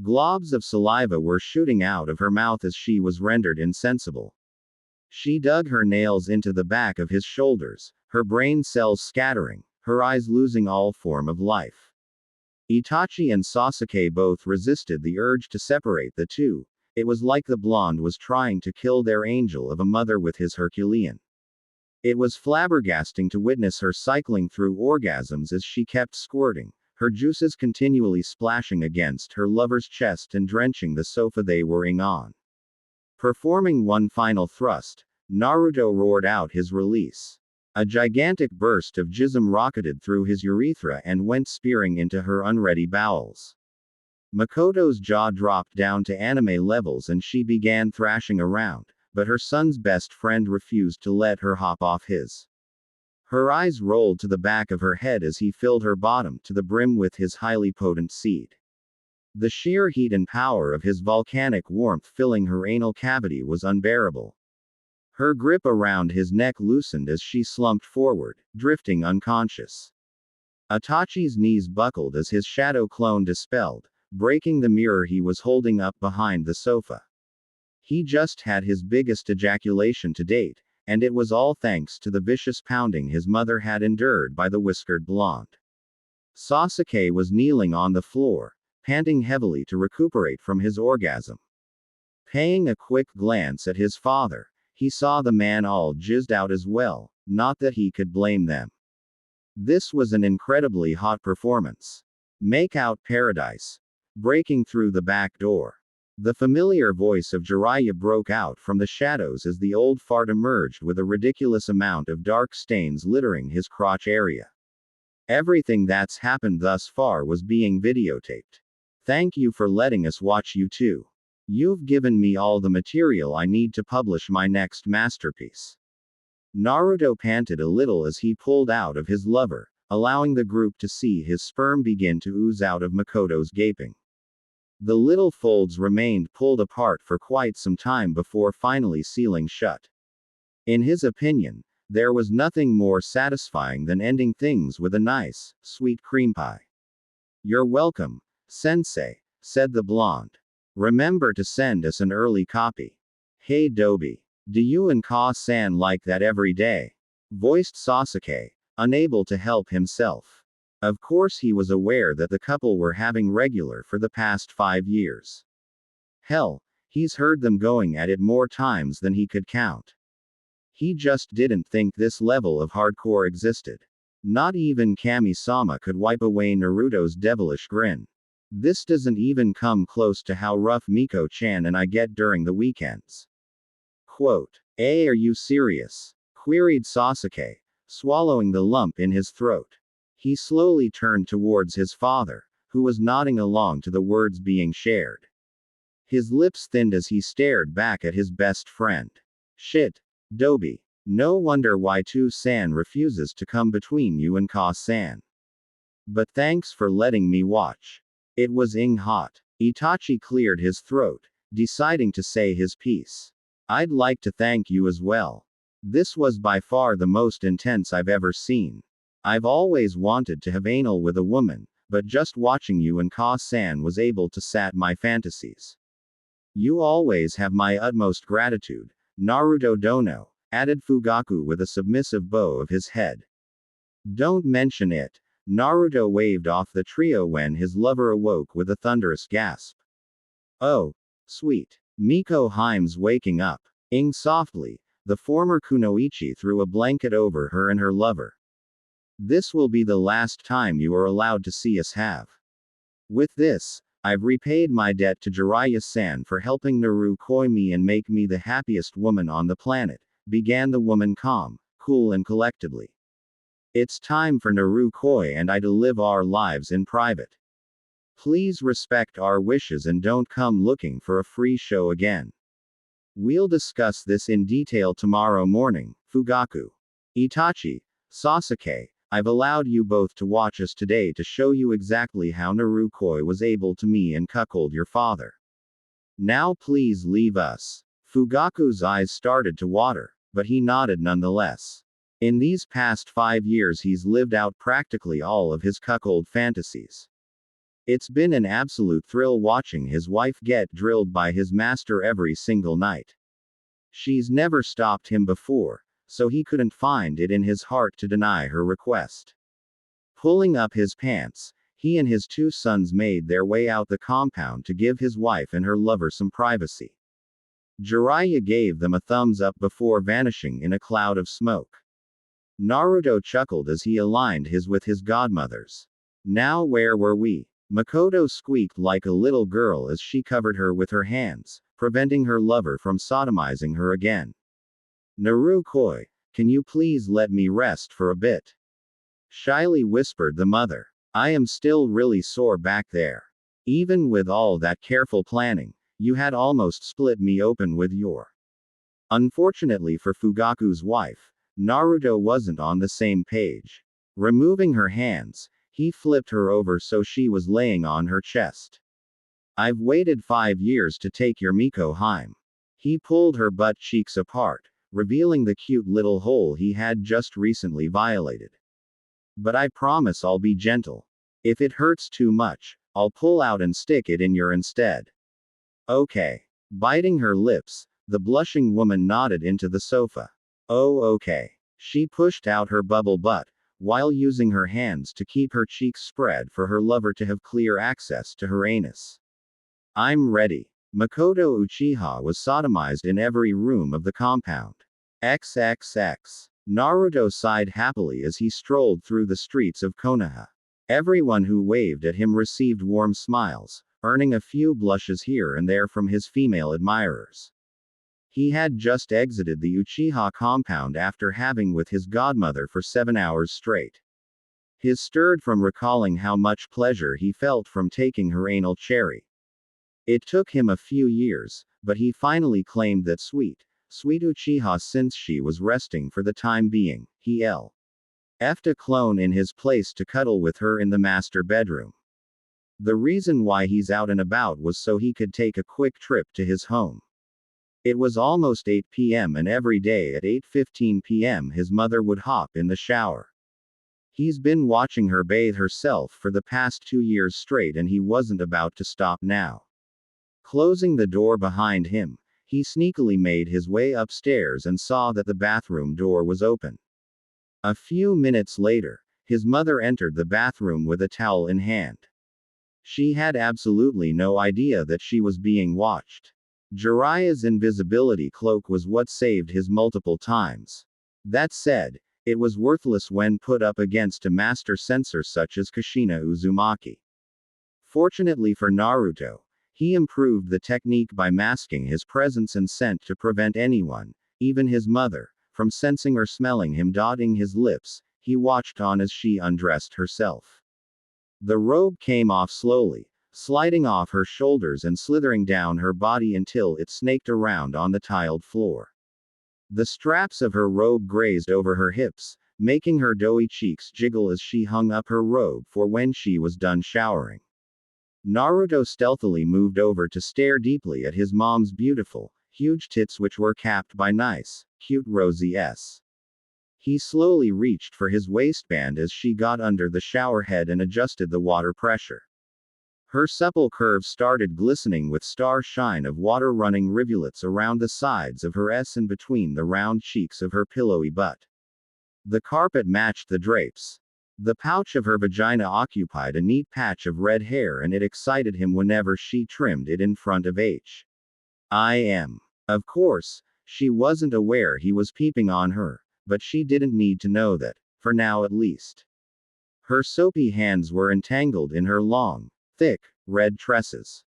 Globs of saliva were shooting out of her mouth as she was rendered insensible. She dug her nails into the back of his shoulders, her brain cells scattering, her eyes losing all form of life. Itachi and Sasuke both resisted the urge to separate the two. It was like the blonde was trying to kill their angel of a mother with his Herculean. It was flabbergasting to witness her cycling through orgasms as she kept squirting, her juices continually splashing against her lover's chest and drenching the sofa they were on. Performing one final thrust, Naruto roared out his release. A gigantic burst of jism rocketed through his urethra and went spearing into her unready bowels. Makoto's jaw dropped down to anime levels and she began thrashing around, but her son's best friend refused to let her hop off his. Her eyes rolled to the back of her head as he filled her bottom to the brim with his highly potent seed. The sheer heat and power of his volcanic warmth filling her anal cavity was unbearable. Her grip around his neck loosened as she slumped forward, drifting unconscious. Itachi's knees buckled as his shadow clone dispelled, breaking the mirror he was holding up behind the sofa. He just had his biggest ejaculation to date, and it was all thanks to the vicious pounding his mother had endured by the whiskered blonde. Sasuke was kneeling on the floor, panting heavily to recuperate from his orgasm. Paying a quick glance at his father, he saw the man all jizzed out as well, not that he could blame them. This was an incredibly hot performance. Make out paradise. Breaking through the back door. The familiar voice of Jiraiya broke out from the shadows as the old fart emerged with a ridiculous amount of dark stains littering his crotch area. Everything that's happened thus far was being videotaped. Thank you for letting us watch you too. You've given me all the material I need to publish my next masterpiece. Naruto panted a little as he pulled out of his lover, allowing the group to see his sperm begin to ooze out of Makoto's gaping. The little folds remained pulled apart for quite some time before finally sealing shut. In his opinion, there was nothing more satisfying than ending things with a nice, sweet cream pie. You're welcome, Sensei, said the blonde. Remember to send us an early copy. Hey Dobi. Do you and Ka-san like that every day? Voiced Sasuke, unable to help himself. Of course he was aware that the couple were having regular for the past 5 years. Hell, he's heard them going at it more times than he could count. He just didn't think this level of hardcore existed. Not even Kami-sama could wipe away Naruto's devilish grin. This doesn't even come close to how rough Miko-chan and I get during the weekends. Quote, are you serious? Queried Sasuke, swallowing the lump in his throat. He slowly turned towards his father, who was nodding along to the words being shared. His lips thinned as he stared back at his best friend. Shit, Dobi. No wonder why Tu-san refuses to come between you and Ka-san. But thanks for letting me watch. It was hot. Itachi cleared his throat, deciding to say his piece. I'd like to thank you as well. This was by far the most intense I've ever seen. I've always wanted to have anal with a woman, but just watching you and Ka-san was able to sat my fantasies. You always have my utmost gratitude, Naruto Dono, added Fugaku with a submissive bow of his head. Don't mention it. Naruto waved off the trio when his lover awoke with a thunderous gasp. Oh, sweet. Miko Himes waking up. Ing softly, the former kunoichi threw a blanket over her and her lover. This will be the last time you are allowed to see us have. With this, I've repaid my debt to Jiraiya-san for helping Naru koi me and make me the happiest woman on the planet, began the woman calm, cool and collectedly. It's time for Naru koi and I to live our lives in private. Please respect our wishes and don't come looking for a free show again. We'll discuss this in detail tomorrow morning, Fugaku. Itachi, Sasuke, I've allowed you both to watch us today to show you exactly how Naru koi was able to me and cuckold your father. Now please leave us. Fugaku's eyes started to water, but he nodded nonetheless. In these past 5 years he's lived out practically all of his cuckold fantasies. It's been an absolute thrill watching his wife get drilled by his master every single night. She's never stopped him before, so he couldn't find it in his heart to deny her request. Pulling up his pants, he and his 2 sons made their way out the compound to give his wife and her lover some privacy. Jiraiya gave them a thumbs up before vanishing in a cloud of smoke. Naruto chuckled as he aligned his with his godmother's. Now where were we? Makoto squeaked like a little girl as she covered her with her hands, preventing her lover from sodomizing her again. Naru koi, can you please let me rest for a bit? Shyly whispered the mother. I am still really sore back there. Even with all that careful planning, you had almost split me open with your. Unfortunately for Fugaku's wife, Naruto wasn't on the same page. Removing her hands, he flipped her over so she was laying on her chest. I've waited 5 years to take your Miko home. He pulled her butt cheeks apart, revealing the cute little hole he had just recently violated. But I promise I'll be gentle. If it hurts too much, I'll pull out and stick it in your instead. Okay. Biting her lips, the blushing woman nodded into the sofa. Oh, okay. She pushed out her bubble butt, while using her hands to keep her cheeks spread for her lover to have clear access to her anus. I'm ready. Makoto Uchiha was sodomized in every room of the compound. XXX. Naruto sighed happily as he strolled through the streets of Konoha. Everyone who waved at him received warm smiles, earning a few blushes here and there from his female admirers. He had just exited the Uchiha compound after having with his godmother for 7 hours straight. His stirred from recalling how much pleasure he felt from taking her anal cherry. It took him a few years, but he finally claimed that sweet Uchiha since she was resting for the time being, he left a clone in his place to cuddle with her in the master bedroom. The reason why he's out and about was so he could take a quick trip to his home. It was almost 8 p.m. and every day at 8:15 p.m. his mother would hop in the shower. He's been watching her bathe herself for the past 2 years straight and he wasn't about to stop now. Closing the door behind him, he sneakily made his way upstairs and saw that the bathroom door was open. A few minutes later, his mother entered the bathroom with a towel in hand. She had absolutely no idea that she was being watched. Jiraiya's invisibility cloak was what saved his multiple times. That said, it was worthless when put up against a master censor such as Kushina Uzumaki. Fortunately for Naruto, he improved the technique by masking his presence and scent to prevent anyone, even his mother, from sensing or smelling him. Dotting his lips, he watched on as she undressed herself. The robe came off slowly, sliding off her shoulders and slithering down her body until it snaked around on the tiled floor. The straps of her robe grazed over her hips, making her doughy cheeks jiggle as she hung up her robe for when she was done showering. Naruto stealthily moved over to stare deeply at his mom's beautiful, huge tits which were capped by nice, cute rosy S. He slowly reached for his waistband as she got under the shower head and adjusted the water pressure. Her supple curves started glistening with star shine of water running rivulets around the sides of her S and between the round cheeks of her pillowy butt. The carpet matched the drapes. The pouch of her vagina occupied a neat patch of red hair and it excited him whenever she trimmed it in front of him. Of course, she wasn't aware he was peeping on her, but she didn't need to know that, for now at least. Her soapy hands were entangled in her long, thick, red tresses.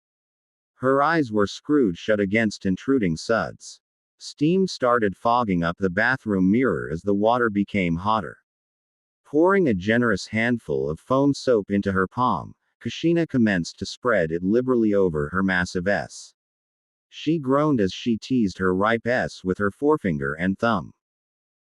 Her eyes were screwed shut against intruding suds. Steam started fogging up the bathroom mirror as the water became hotter. Pouring a generous handful of foam soap into her palm, Kushina commenced to spread it liberally over her massive S. She groaned as she teased her ripe S with her forefinger and thumb.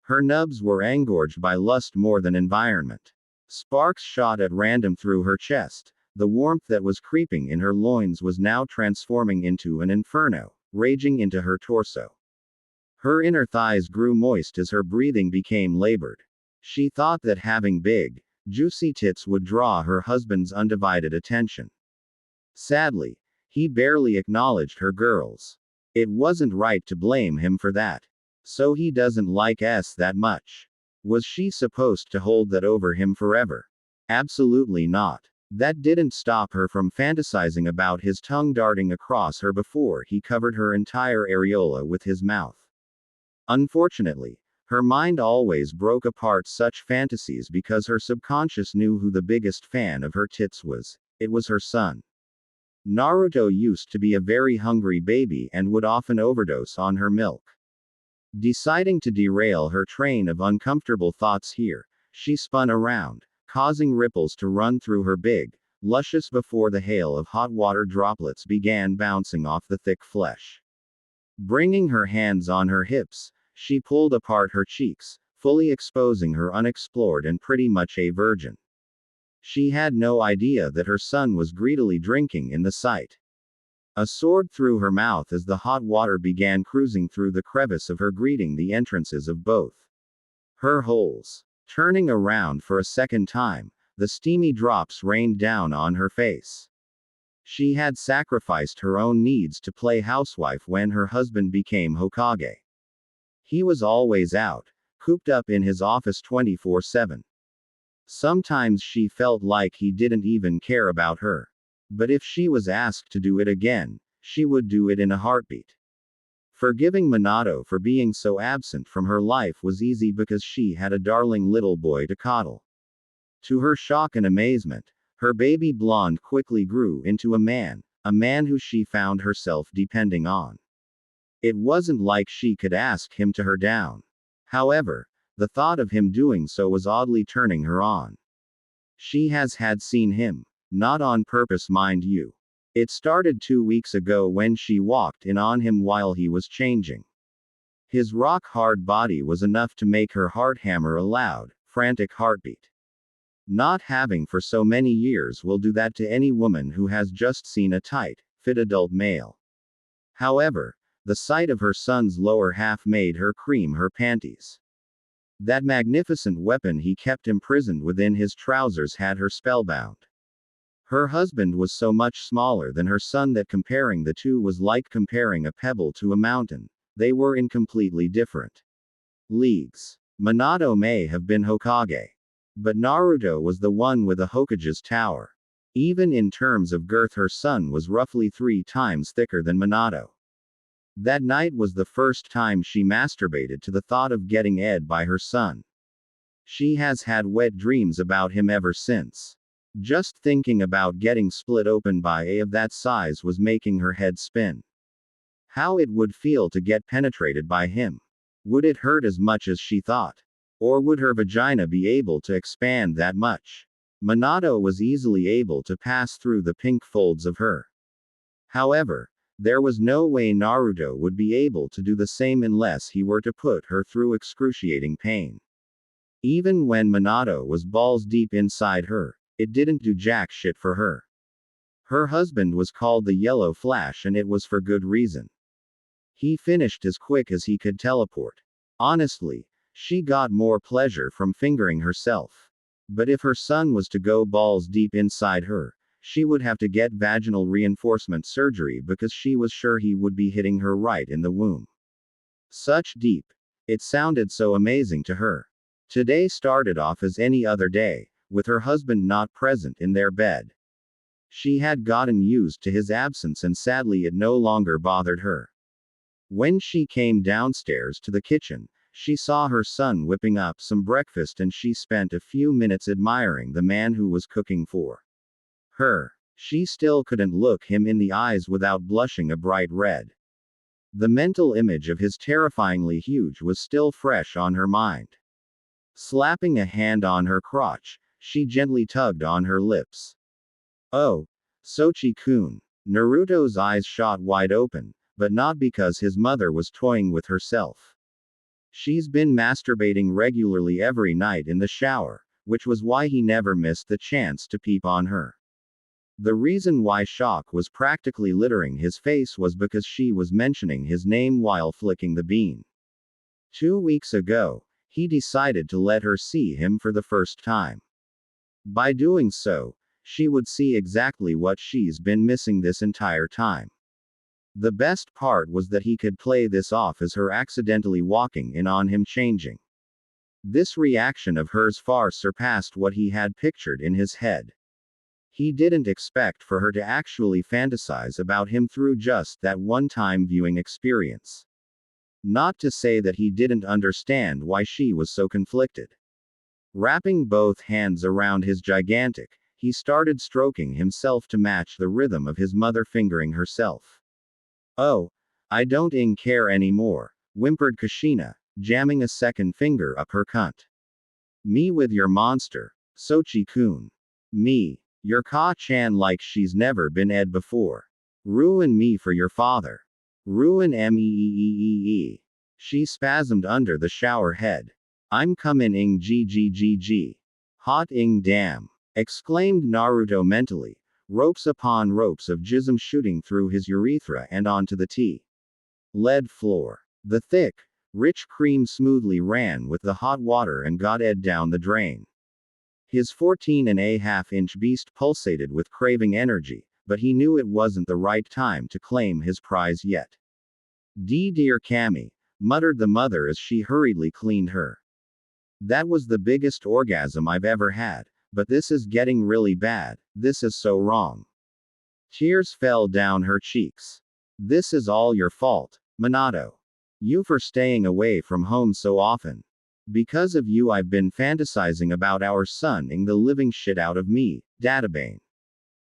Her nubs were engorged by lust more than environment. Sparks shot at random through her chest. The warmth that was creeping in her loins was now transforming into an inferno, raging into her torso. Her inner thighs grew moist as her breathing became labored. She thought that having big, juicy tits would draw her husband's undivided attention. Sadly, he barely acknowledged her girls. It wasn't right to blame him for that. So he doesn't like S that much. Was she supposed to hold that over him forever? Absolutely not. That didn't stop her from fantasizing about his tongue darting across her before he covered her entire areola with his mouth. Unfortunately, her mind always broke apart such fantasies because her subconscious knew who the biggest fan of her tits was. It was her son. Naruto used to be a very hungry baby and would often overdose on her milk. Deciding to derail her train of uncomfortable thoughts here, she spun around, causing ripples to run through her big, luscious before the hail of hot water droplets began bouncing off the thick flesh. Bringing her hands on her hips, she pulled apart her cheeks, fully exposing her unexplored and pretty much a virgin. She had no idea that her son was greedily drinking in the sight. A sword through her mouth as the hot water began cruising through the crevice of her, greeting the entrances of both her holes. Turning around for a second time, the steamy drops rained down on her face. She had sacrificed her own needs to play housewife when her husband became Hokage. He was always out, cooped up in his office 24/7. Sometimes she felt like he didn't even care about her. But if she was asked to do it again, she would do it in a heartbeat. Forgiving Minato for being so absent from her life was easy because she had a darling little boy to coddle. To her shock and amazement, her baby blonde quickly grew into a man who she found herself depending on. It wasn't like she could ask him to her down. However, the thought of him doing so was oddly turning her on. She had seen him. Not on purpose, mind you. It started 2 weeks ago when she walked in on him while he was changing. His rock-hard body was enough to make her heart hammer a loud, frantic heartbeat. Not having for so many years will do that to any woman who has just seen a tight, fit adult male. However, the sight of her son's lower half made her cream her panties. That magnificent weapon he kept imprisoned within his trousers had her spellbound. Her husband was so much smaller than her son that comparing the two was like comparing a pebble to a mountain. They were in completely different leagues. Minato may have been Hokage. But Naruto was the one with the Hokage's tower. Even in terms of girth, her son was roughly 3 times thicker than Minato. That night was the first time she masturbated to the thought of getting ed by her son. She has had wet dreams about him ever since. Just thinking about getting split open by a of that size was making her head spin. How it would feel to get penetrated by him. Would it hurt as much as she thought? Or would her vagina be able to expand that much? Minato was easily able to pass through the pink folds of her. However, there was no way Naruto would be able to do the same unless he were to put her through excruciating pain. Even when Minato was balls deep inside her, it didn't do jack shit for her. Her husband was called the Yellow Flash, and it was for good reason. He finished as quick as he could teleport. Honestly, she got more pleasure from fingering herself. But if her son was to go balls deep inside her, she would have to get vaginal reinforcement surgery because she was sure he would be hitting her right in the womb. Such deep. It sounded so amazing to her. Today started off as any other day, with her husband not present in their bed. She had gotten used to his absence and sadly it no longer bothered her. When she came downstairs to the kitchen, she saw her son whipping up some breakfast and she spent a few minutes admiring the man who was cooking for her. She still couldn't look him in the eyes without blushing a bright red. The mental image of his terrifyingly huge was still fresh on her mind. Slapping a hand on her crotch, she gently tugged on her lips. Oh, Sochi-kun. Naruto's eyes shot wide open, but not because his mother was toying with herself. She's been masturbating regularly every night in the shower, which was why he never missed the chance to peep on her. The reason why shock was practically littering his face was because she was mentioning his name while flicking the bean. 2 weeks ago, he decided to let her see him for the first time. By doing so, she would see exactly what she's been missing this entire time. The best part was that he could play this off as her accidentally walking in on him changing. This reaction of hers far surpassed what he had pictured in his head. He didn't expect for her to actually fantasize about him through just that one-time viewing experience. Not to say that he didn't understand why she was so conflicted. Wrapping both hands around his gigantic, he started stroking himself to match the rhythm of his mother fingering herself. Oh, I don't care anymore, whimpered Kushina, jamming a second finger up her cunt. Me with your monster, Sochi-kun. Me. Your ka-chan like she's never been ed before. Ruin me for your father. Ruin me. She spasmed under the shower head. I'm comin' ing ggggg. Hot ing damn. Exclaimed Naruto mentally, Ropes upon ropes of jism shooting through his urethra and onto the lead floor. The thick, rich cream smoothly ran with the hot water and got Ed down the drain. His 14.5-inch beast pulsated with craving energy, but he knew it wasn't the right time to claim his prize yet. Dear Cammy, muttered the mother as she hurriedly cleaned her. That was the biggest orgasm I've ever had, but this is getting really bad, this is so wrong. Tears fell down her cheeks. This is all your fault, Minato. You for staying away from home so often. Because of you I've been fantasizing about our son-ing the living shit out of me, Databane.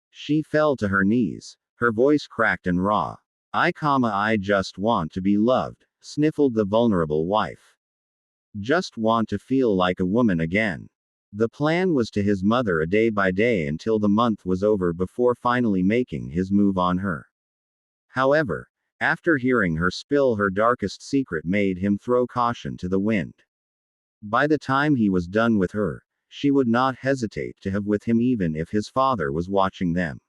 She fell to her knees, her voice cracked and raw. I just want to be loved, sniffled the vulnerable wife. Just want to feel like a woman again. The plan was to his mother a day by day until the month was over before finally making his move on her. However, after hearing her spill her darkest secret made him throw caution to the wind. By the time he was done with her, she would not hesitate to have with him even if his father was watching them.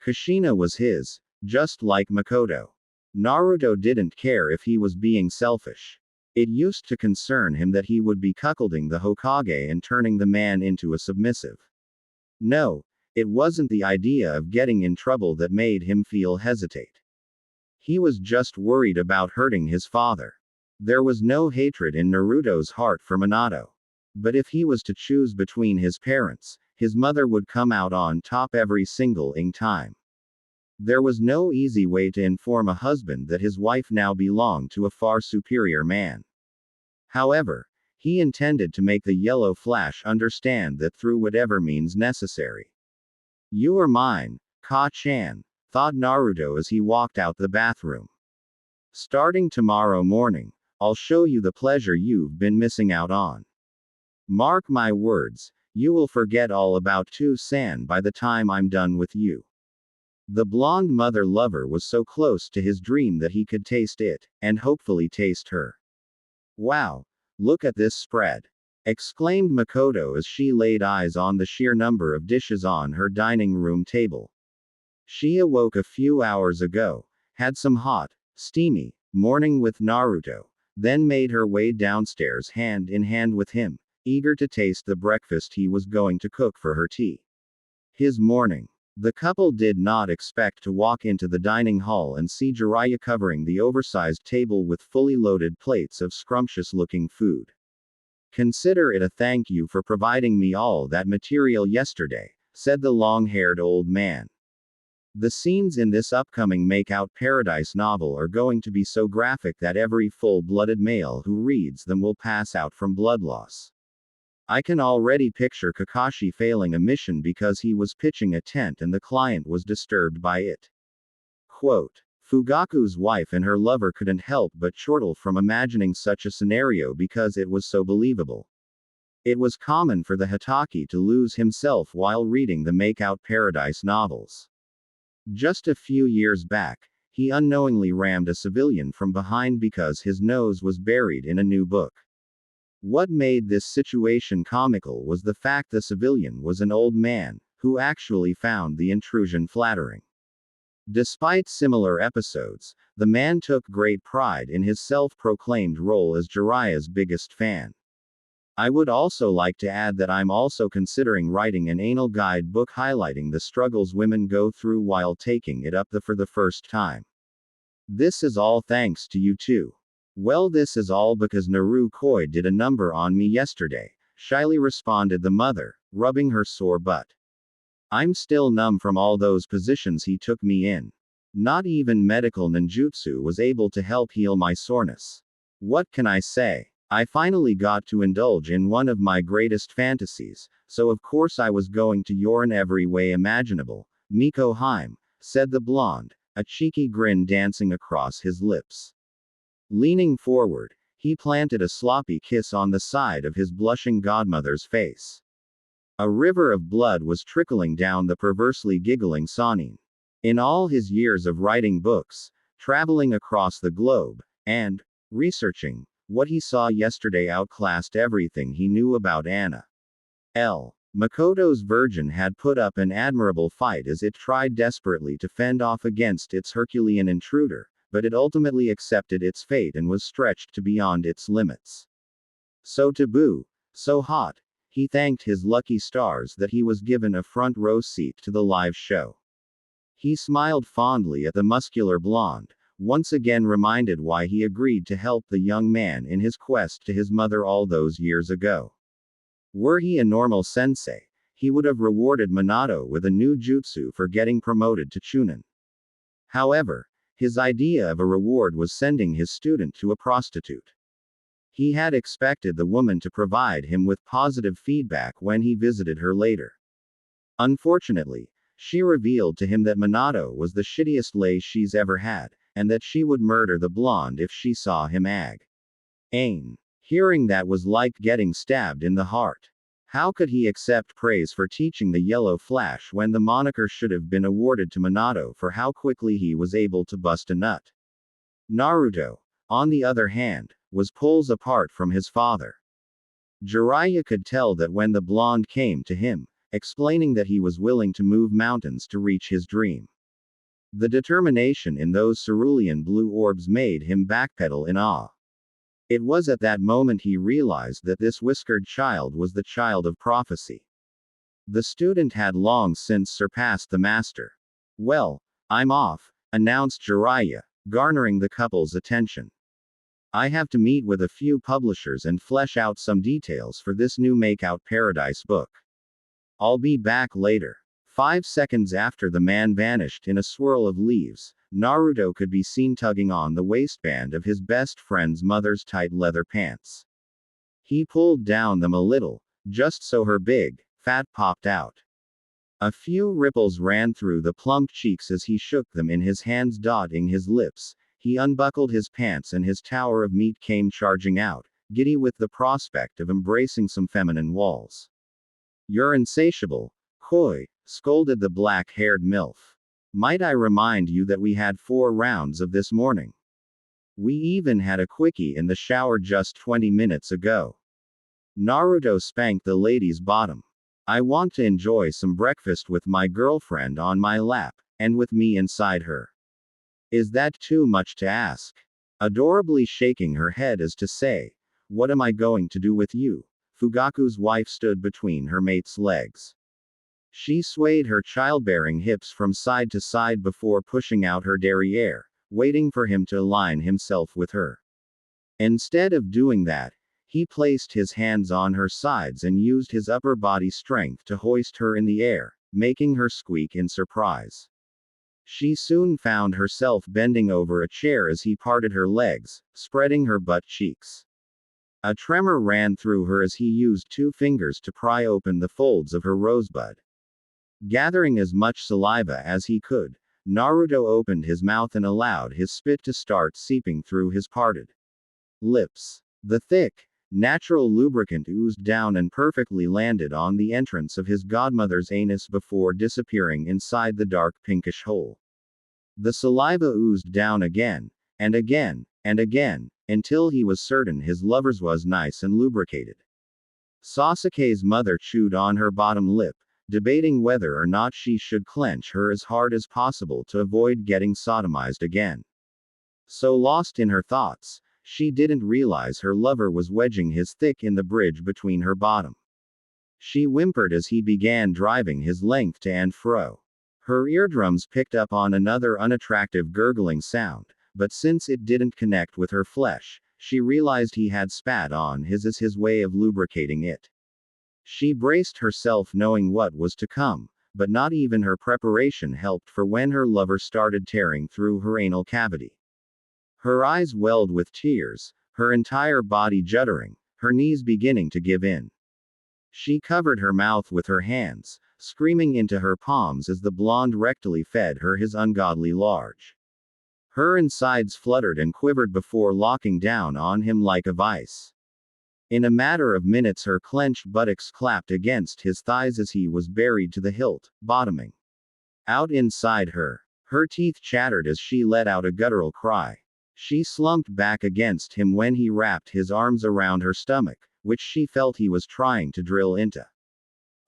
Kushina was his, just like Makoto. Naruto didn't care if he was being selfish. It used to concern him that he would be cuckolding the Hokage and turning the man into a submissive. No, it wasn't the idea of getting in trouble that made him feel hesitate. He was just worried about hurting his father. There was no hatred in Naruto's heart for Minato. But if he was to choose between his parents, his mother would come out on top every single time. There was no easy way to inform a husband that his wife now belonged to a far superior man. However, he intended to make the yellow flash understand that through whatever means necessary. You are mine, Ka-chan, thought Naruto as he walked out the bathroom. Starting tomorrow morning, I'll show you the pleasure you've been missing out on. Mark my words, you will forget all about Tu-san by the time I'm done with you. The blonde mother lover was so close to his dream that he could taste it, and hopefully taste her. Wow, look at this spread! Exclaimed Makoto as she laid eyes on the sheer number of dishes on her dining room table. She awoke a few hours ago, had some hot, steamy morning with Naruto, then made her way downstairs hand in hand with him, eager to taste the breakfast he was going to cook for her tea. His morning. The couple did not expect to walk into the dining hall and see Jiraiya covering the oversized table with fully loaded plates of scrumptious-looking food. Consider it a thank you for providing me all that material yesterday, said the long-haired old man. The scenes in this upcoming Make-Out Paradise novel are going to be so graphic that every full-blooded male who reads them will pass out from blood loss. I can already picture Kakashi failing a mission because he was pitching a tent and the client was disturbed by it. Quote. Fugaku's wife and her lover couldn't help but chortle from imagining such a scenario because it was so believable. It was common for the Hitaki to lose himself while reading the Make-Out Paradise novels. Just a few years back, he unknowingly rammed a civilian from behind because his nose was buried in a new book. What made this situation comical was the fact the civilian was an old man, who actually found the intrusion flattering. Despite similar episodes, the man took great pride in his self-proclaimed role as Jiraiya's biggest fan. I would also like to add that I'm also considering writing an anal guide book highlighting the struggles women go through while taking it up for the first time. This is all thanks to you too. Well, this is all because Naruto did a number on me yesterday, shyly responded the mother, rubbing her sore butt. I'm still numb from all those positions he took me in. Not even medical ninjutsu was able to help heal my soreness. What can I say? I finally got to indulge in one of my greatest fantasies, so of course I was going to yawn every way imaginable. Miko Heim, said the blonde, a cheeky grin dancing across his lips. Leaning forward, he planted a sloppy kiss on the side of his blushing godmother's face. A river of blood was trickling down the perversely giggling Sanin. In all his years of writing books, traveling across the globe, and researching, what he saw yesterday outclassed everything he knew about Anna L. Makoto's virgin had put up an admirable fight as it tried desperately to fend off against its Herculean intruder, but it ultimately accepted its fate and was stretched to beyond its limits. So taboo, so hot, he thanked his lucky stars that he was given a front row seat to the live show. He smiled fondly at the muscular blonde, once again reminded why he agreed to help the young man in his quest to his mother all those years ago. Were he a normal sensei, he would have rewarded Minato with a new jutsu for getting promoted to Chunin. However, his idea of a reward was sending his student to a prostitute. He had expected the woman to provide him with positive feedback when he visited her later. Unfortunately, she revealed to him that Minato was the shittiest lay she's ever had, and that she would murder the blonde if she saw him Ain. Hearing that was like getting stabbed in the heart. How could he accept praise for teaching the Yellow Flash when the moniker should have been awarded to Minato for how quickly he was able to bust a nut? Naruto, on the other hand, was poles apart from his father. Jiraiya could tell that when the blonde came to him, explaining that he was willing to move mountains to reach his dream. The determination in those cerulean blue orbs made him backpedal in awe. It was at that moment he realized that this whiskered child was the child of prophecy. The student had long since surpassed the master. Well, I'm off, announced Jiraiya, garnering the couple's attention. I have to meet with a few publishers and flesh out some details for this new Makeout Paradise book. I'll be back later. 5 seconds after the man vanished in a swirl of leaves, Naruto could be seen tugging on the waistband of his best friend's mother's tight leather pants. He pulled down them a little, just so her big, fat popped out. A few ripples ran through the plump cheeks as he shook them in his hands, dotting his lips. He unbuckled his pants and his tower of meat came charging out, giddy with the prospect of embracing some feminine walls. You're insatiable, Koi, scolded the black-haired MILF. Might I remind you that we had 4 rounds of this morning? We even had a quickie in the shower just 20 minutes ago. Naruto spanked the lady's bottom. I want to enjoy some breakfast with my girlfriend on my lap, and with me inside her. Is that too much to ask? Adorably shaking her head as to say, what am I going to do with you? Fugaku's wife stood between her mate's legs. She swayed her childbearing hips from side to side before pushing out her derriere, waiting for him to align himself with her. Instead of doing that, he placed his hands on her sides and used his upper body strength to hoist her in the air, making her squeak in surprise. She soon found herself bending over a chair as he parted her legs, spreading her butt cheeks. A tremor ran through her as he used 2 fingers to pry open the folds of her rosebud. Gathering as much saliva as he could, Naruto opened his mouth and allowed his spit to start seeping through his parted lips. The thick, natural lubricant oozed down and perfectly landed on the entrance of his godmother's anus before disappearing inside the dark pinkish hole. The saliva oozed down again, and again, and again, until he was certain his lover's was nice and lubricated. Sasuke's mother chewed on her bottom lip, debating whether or not she should clench her as hard as possible to avoid getting sodomized again. So lost in her thoughts, she didn't realize her lover was wedging his thick in the bridge between her bottom. She whimpered as he began driving his length to and fro. Her eardrums picked up on another unattractive gurgling sound, but since it didn't connect with her flesh, she realized he had spat on his as his way of lubricating it. She braced herself knowing what was to come, but not even her preparation helped for when her lover started tearing through her anal cavity. Her eyes welled with tears, her entire body juddering, her knees beginning to give in. She covered her mouth with her hands, screaming into her palms as the blonde rectally fed her his ungodly large. Her insides fluttered and quivered before locking down on him like a vice. In a matter of minutes her clenched buttocks clapped against his thighs as he was buried to the hilt, bottoming out inside her. Her teeth chattered as she let out a guttural cry. She slumped back against him when he wrapped his arms around her stomach, which she felt he was trying to drill into.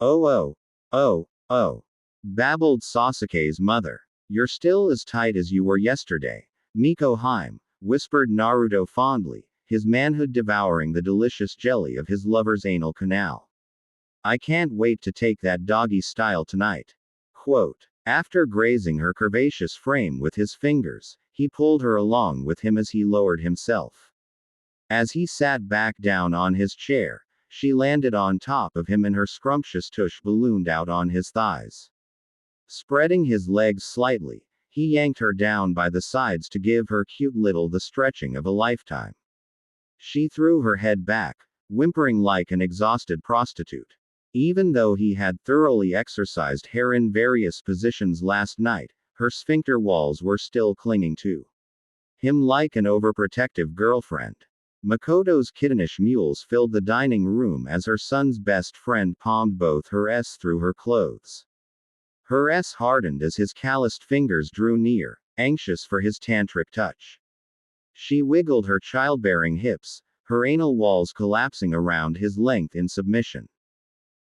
Oh oh, oh, babbled Sasuke's mother. You're still as tight as you were yesterday. Miko Heim, whispered Naruto fondly, his manhood devouring the delicious jelly of his lover's anal canal. I can't wait to take that doggy style tonight. Quote. After grazing her curvaceous frame with his fingers, he pulled her along with him as he lowered himself. As he sat back down on his chair, she landed on top of him and her scrumptious tush ballooned out on his thighs. Spreading his legs slightly, he yanked her down by the sides to give her cute little the stretching of a lifetime. She threw her head back, whimpering like an exhausted prostitute. Even though he had thoroughly exercised her in various positions last night, her sphincter walls were still clinging to him like an overprotective girlfriend. Makoto's kittenish mules filled the dining room as her son's best friend palmed both her s through her clothes. Her s hardened as his calloused fingers drew near, anxious for his tantric touch. She wiggled her childbearing hips, her anal walls collapsing around his length in submission.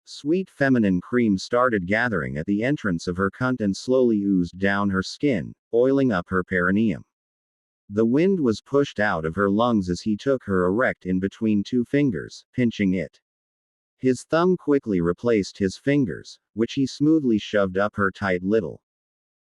Sweet feminine cream started gathering at the entrance of her cunt and slowly oozed down her skin, oiling up her perineum. The wind was pushed out of her lungs as he took her erect in between two fingers, pinching it. His thumb quickly replaced his fingers, which he smoothly shoved up her tight little.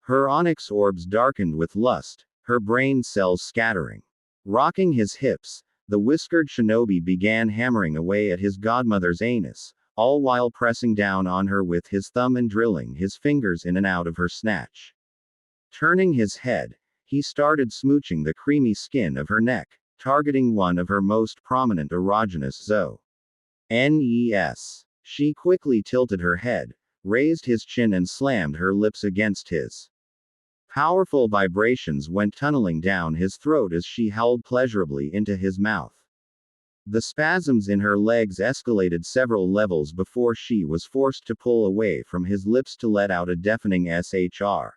Her onyx orbs darkened with lust, her brain cells scattering. Rocking his hips, the whiskered shinobi began hammering away at his godmother's anus, all while pressing down on her with his thumb and drilling his fingers in and out of her snatch. Turning his head, he started smooching the creamy skin of her neck, targeting one of her most prominent erogenous zones. She quickly tilted her head, raised his chin and slammed her lips against his. Powerful vibrations went tunneling down his throat as she howled pleasurably into his mouth. The spasms in her legs escalated several levels before she was forced to pull away from his lips to let out a deafening SHR.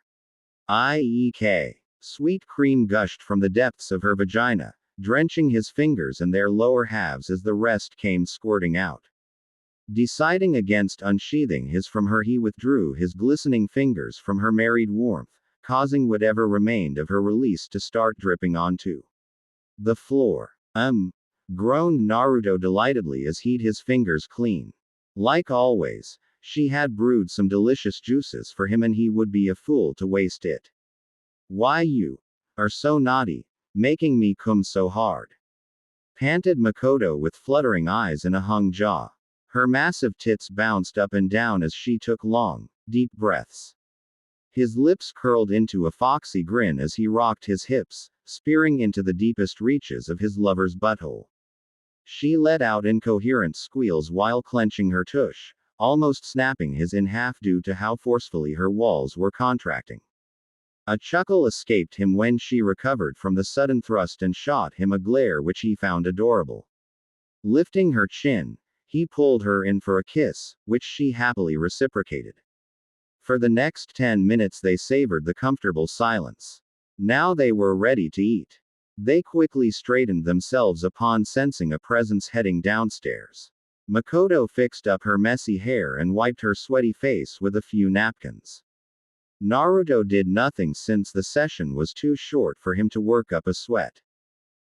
IEK. Sweet cream gushed from the depths of her vagina, drenching his fingers and their lower halves as the rest came squirting out. Deciding against unsheathing his from her, he withdrew his glistening fingers from her married warmth, causing whatever remained of her release to start dripping onto the floor. Groaned Naruto delightedly as he'd his fingers clean. Like always, she had brewed some delicious juices for him and he would be a fool to waste it. Why you are so naughty, making me cum so hard. Panted Makoto with fluttering eyes and a hung jaw. Her massive tits bounced up and down as she took long, deep breaths. His lips curled into a foxy grin as he rocked his hips, spearing into the deepest reaches of his lover's butthole. She let out incoherent squeals while clenching her tush, almost snapping his in half due to how forcefully her walls were contracting. A chuckle escaped him when she recovered from the sudden thrust and shot him a glare which he found adorable. Lifting her chin, he pulled her in for a kiss, which she happily reciprocated. For the next 10 minutes they savored the comfortable silence. Now they were ready to eat. They quickly straightened themselves upon sensing a presence heading downstairs. Makoto fixed up her messy hair and wiped her sweaty face with a few napkins. Naruto did nothing since the session was too short for him to work up a sweat.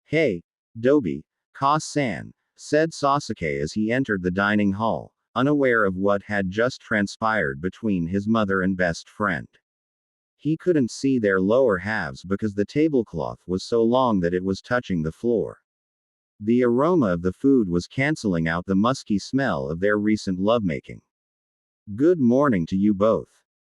Hey, Dobi, Ka-san, said Sasuke as he entered the dining hall, unaware of what had just transpired between his mother and best friend. He couldn't see their lower halves because the tablecloth was so long that it was touching the floor. The aroma of the food was canceling out the musky smell of their recent lovemaking. Good morning to you both.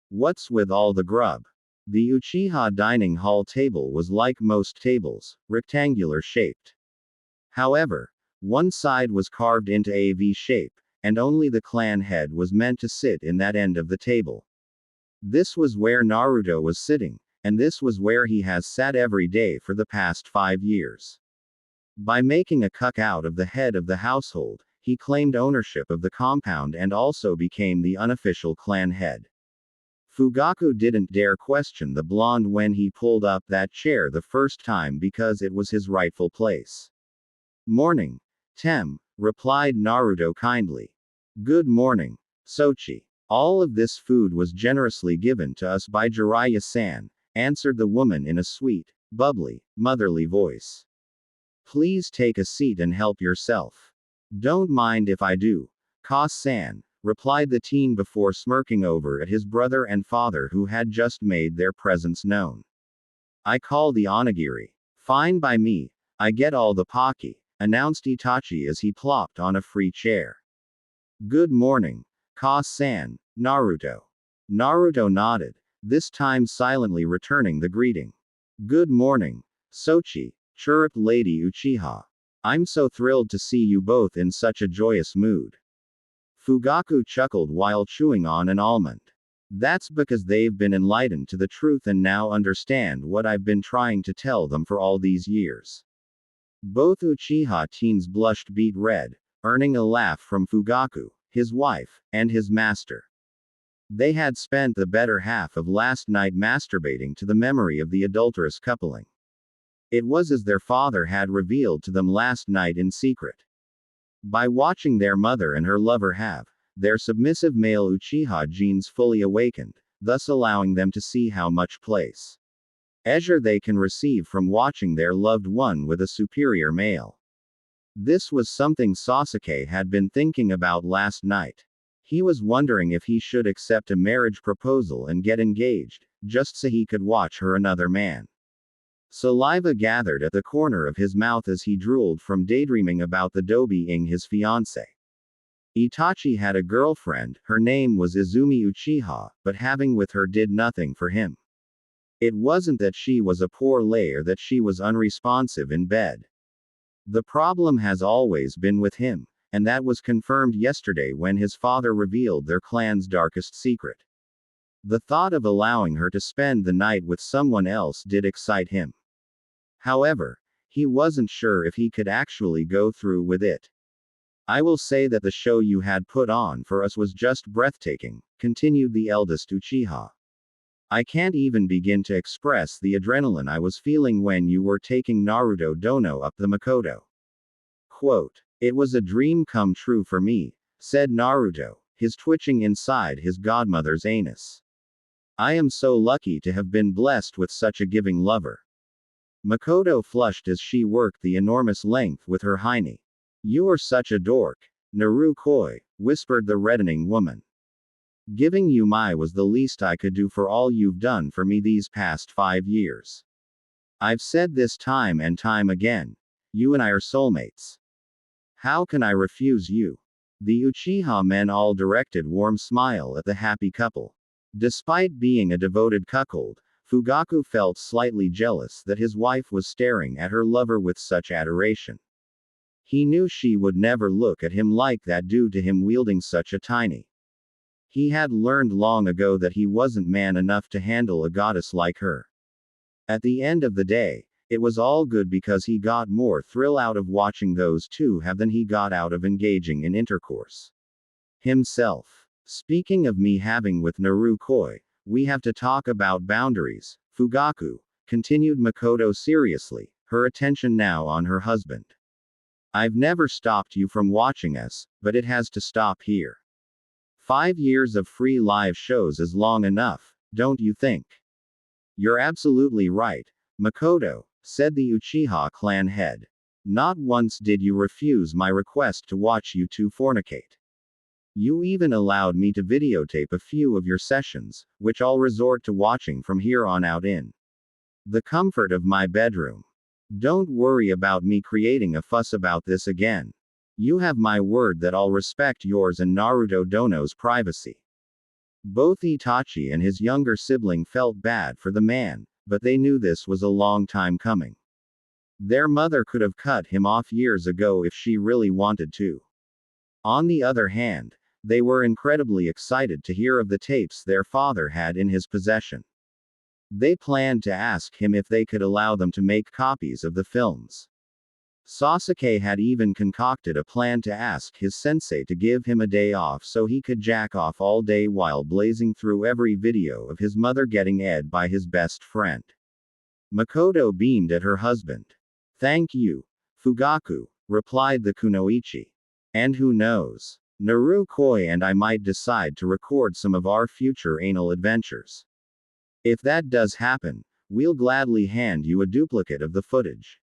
What's with all the grub? The Uchiha dining hall table was like most tables, rectangular shaped. However, one side was carved into a V shape, and only the clan head was meant to sit in that end of the table. This was where Naruto was sitting, and this was where he has sat every day for the past 5 years. By making a cuck out of the head of the household, he claimed ownership of the compound and also became the unofficial clan head. Fugaku didn't dare question the blonde when he pulled up that chair the first time because it was his rightful place. Morning, Tem, replied Naruto kindly. Good morning, Sochi. All of this food was generously given to us by Jiraiya-san, answered the woman in a sweet, bubbly, motherly voice. Please take a seat and help yourself. Don't mind if I do, Ka-san, replied the teen before smirking over at his brother and father who had just made their presence known. I call the onigiri. Fine by me, I get all the pocky, announced Itachi as he plopped on a free chair. Good morning, Ka-san, Naruto. Naruto nodded, this time silently returning the greeting. Good morning, Sochi, chirruped Lady Uchiha. I'm so thrilled to see you both in such a joyous mood. Fugaku chuckled while chewing on an almond. That's because they've been enlightened to the truth and now understand what I've been trying to tell them for all these years. Both Uchiha teens blushed beet red, earning a laugh from Fugaku, his wife, and his master. They had spent the better half of last night masturbating to the memory of the adulterous coupling. It was as their father had revealed to them last night in secret. By watching their mother and her lover have their submissive male Uchiha genes fully awakened, thus allowing them to see how much pleasure they can receive from watching their loved one with a superior male. This was something Sasuke had been thinking about last night. He was wondering if he should accept a marriage proposal and get engaged, just so he could watch her another man. Saliva gathered at the corner of his mouth as he drooled from daydreaming about the dobe being his fiancée. Itachi had a girlfriend, her name was Izumi Uchiha, but having with her did nothing for him. It wasn't that she was a poor lay or that she was unresponsive in bed. The problem has always been with him, and that was confirmed yesterday when his father revealed their clan's darkest secret. The thought of allowing her to spend the night with someone else did excite him. However, he wasn't sure if he could actually go through with it. I will say that the show you had put on for us was just breathtaking, continued the eldest Uchiha. I can't even begin to express the adrenaline I was feeling when you were taking Naruto Dono up the Makoto. Quote, it was a dream come true for me, said Naruto, his twitching inside his godmother's anus. I am so lucky to have been blessed with such a giving lover. Makoto flushed as she worked the enormous length with her hiney. You are such a dork, Narukoi, whispered the reddening woman. Giving you my was the least I could do for all you've done for me these past 5 years. I've said this time and time again. You and I are soulmates. How can I refuse you? The Uchiha men all directed warm smile at the happy couple. Despite being a devoted cuckold, Fugaku felt slightly jealous that his wife was staring at her lover with such adoration. He knew she would never look at him like that due to him wielding such a tiny. He had learned long ago that he wasn't man enough to handle a goddess like her. At the end of the day, it was all good because he got more thrill out of watching those two have than he got out of engaging in intercourse himself. Speaking of me having with Narukoi, we have to talk about boundaries, Fugaku, continued Makoto seriously, her attention now on her husband. I've never stopped you from watching us, but it has to stop here. 5 years of free live shows is long enough, don't you think? You're absolutely right, Makoto, said the Uchiha clan head. Not once did you refuse my request to watch you two fornicate. You even allowed me to videotape a few of your sessions, which I'll resort to watching from here on out in the comfort of my bedroom. Don't worry about me creating a fuss about this again. You have my word that I'll respect yours and Naruto Dono's privacy. Both Itachi and his younger sibling felt bad for the man, but they knew this was a long time coming. Their mother could have cut him off years ago if she really wanted to. On the other hand, they were incredibly excited to hear of the tapes their father had in his possession. They planned to ask him if they could allow them to make copies of the films. Sasuke had even concocted a plan to ask his sensei to give him a day off so he could jack off all day while blazing through every video of his mother getting ed by his best friend. Makoto beamed at her husband. Thank you, Fugaku, replied the kunoichi. And who knows? Narukoi and I might decide to record some of our future anal adventures. If that does happen, we'll gladly hand you a duplicate of the footage.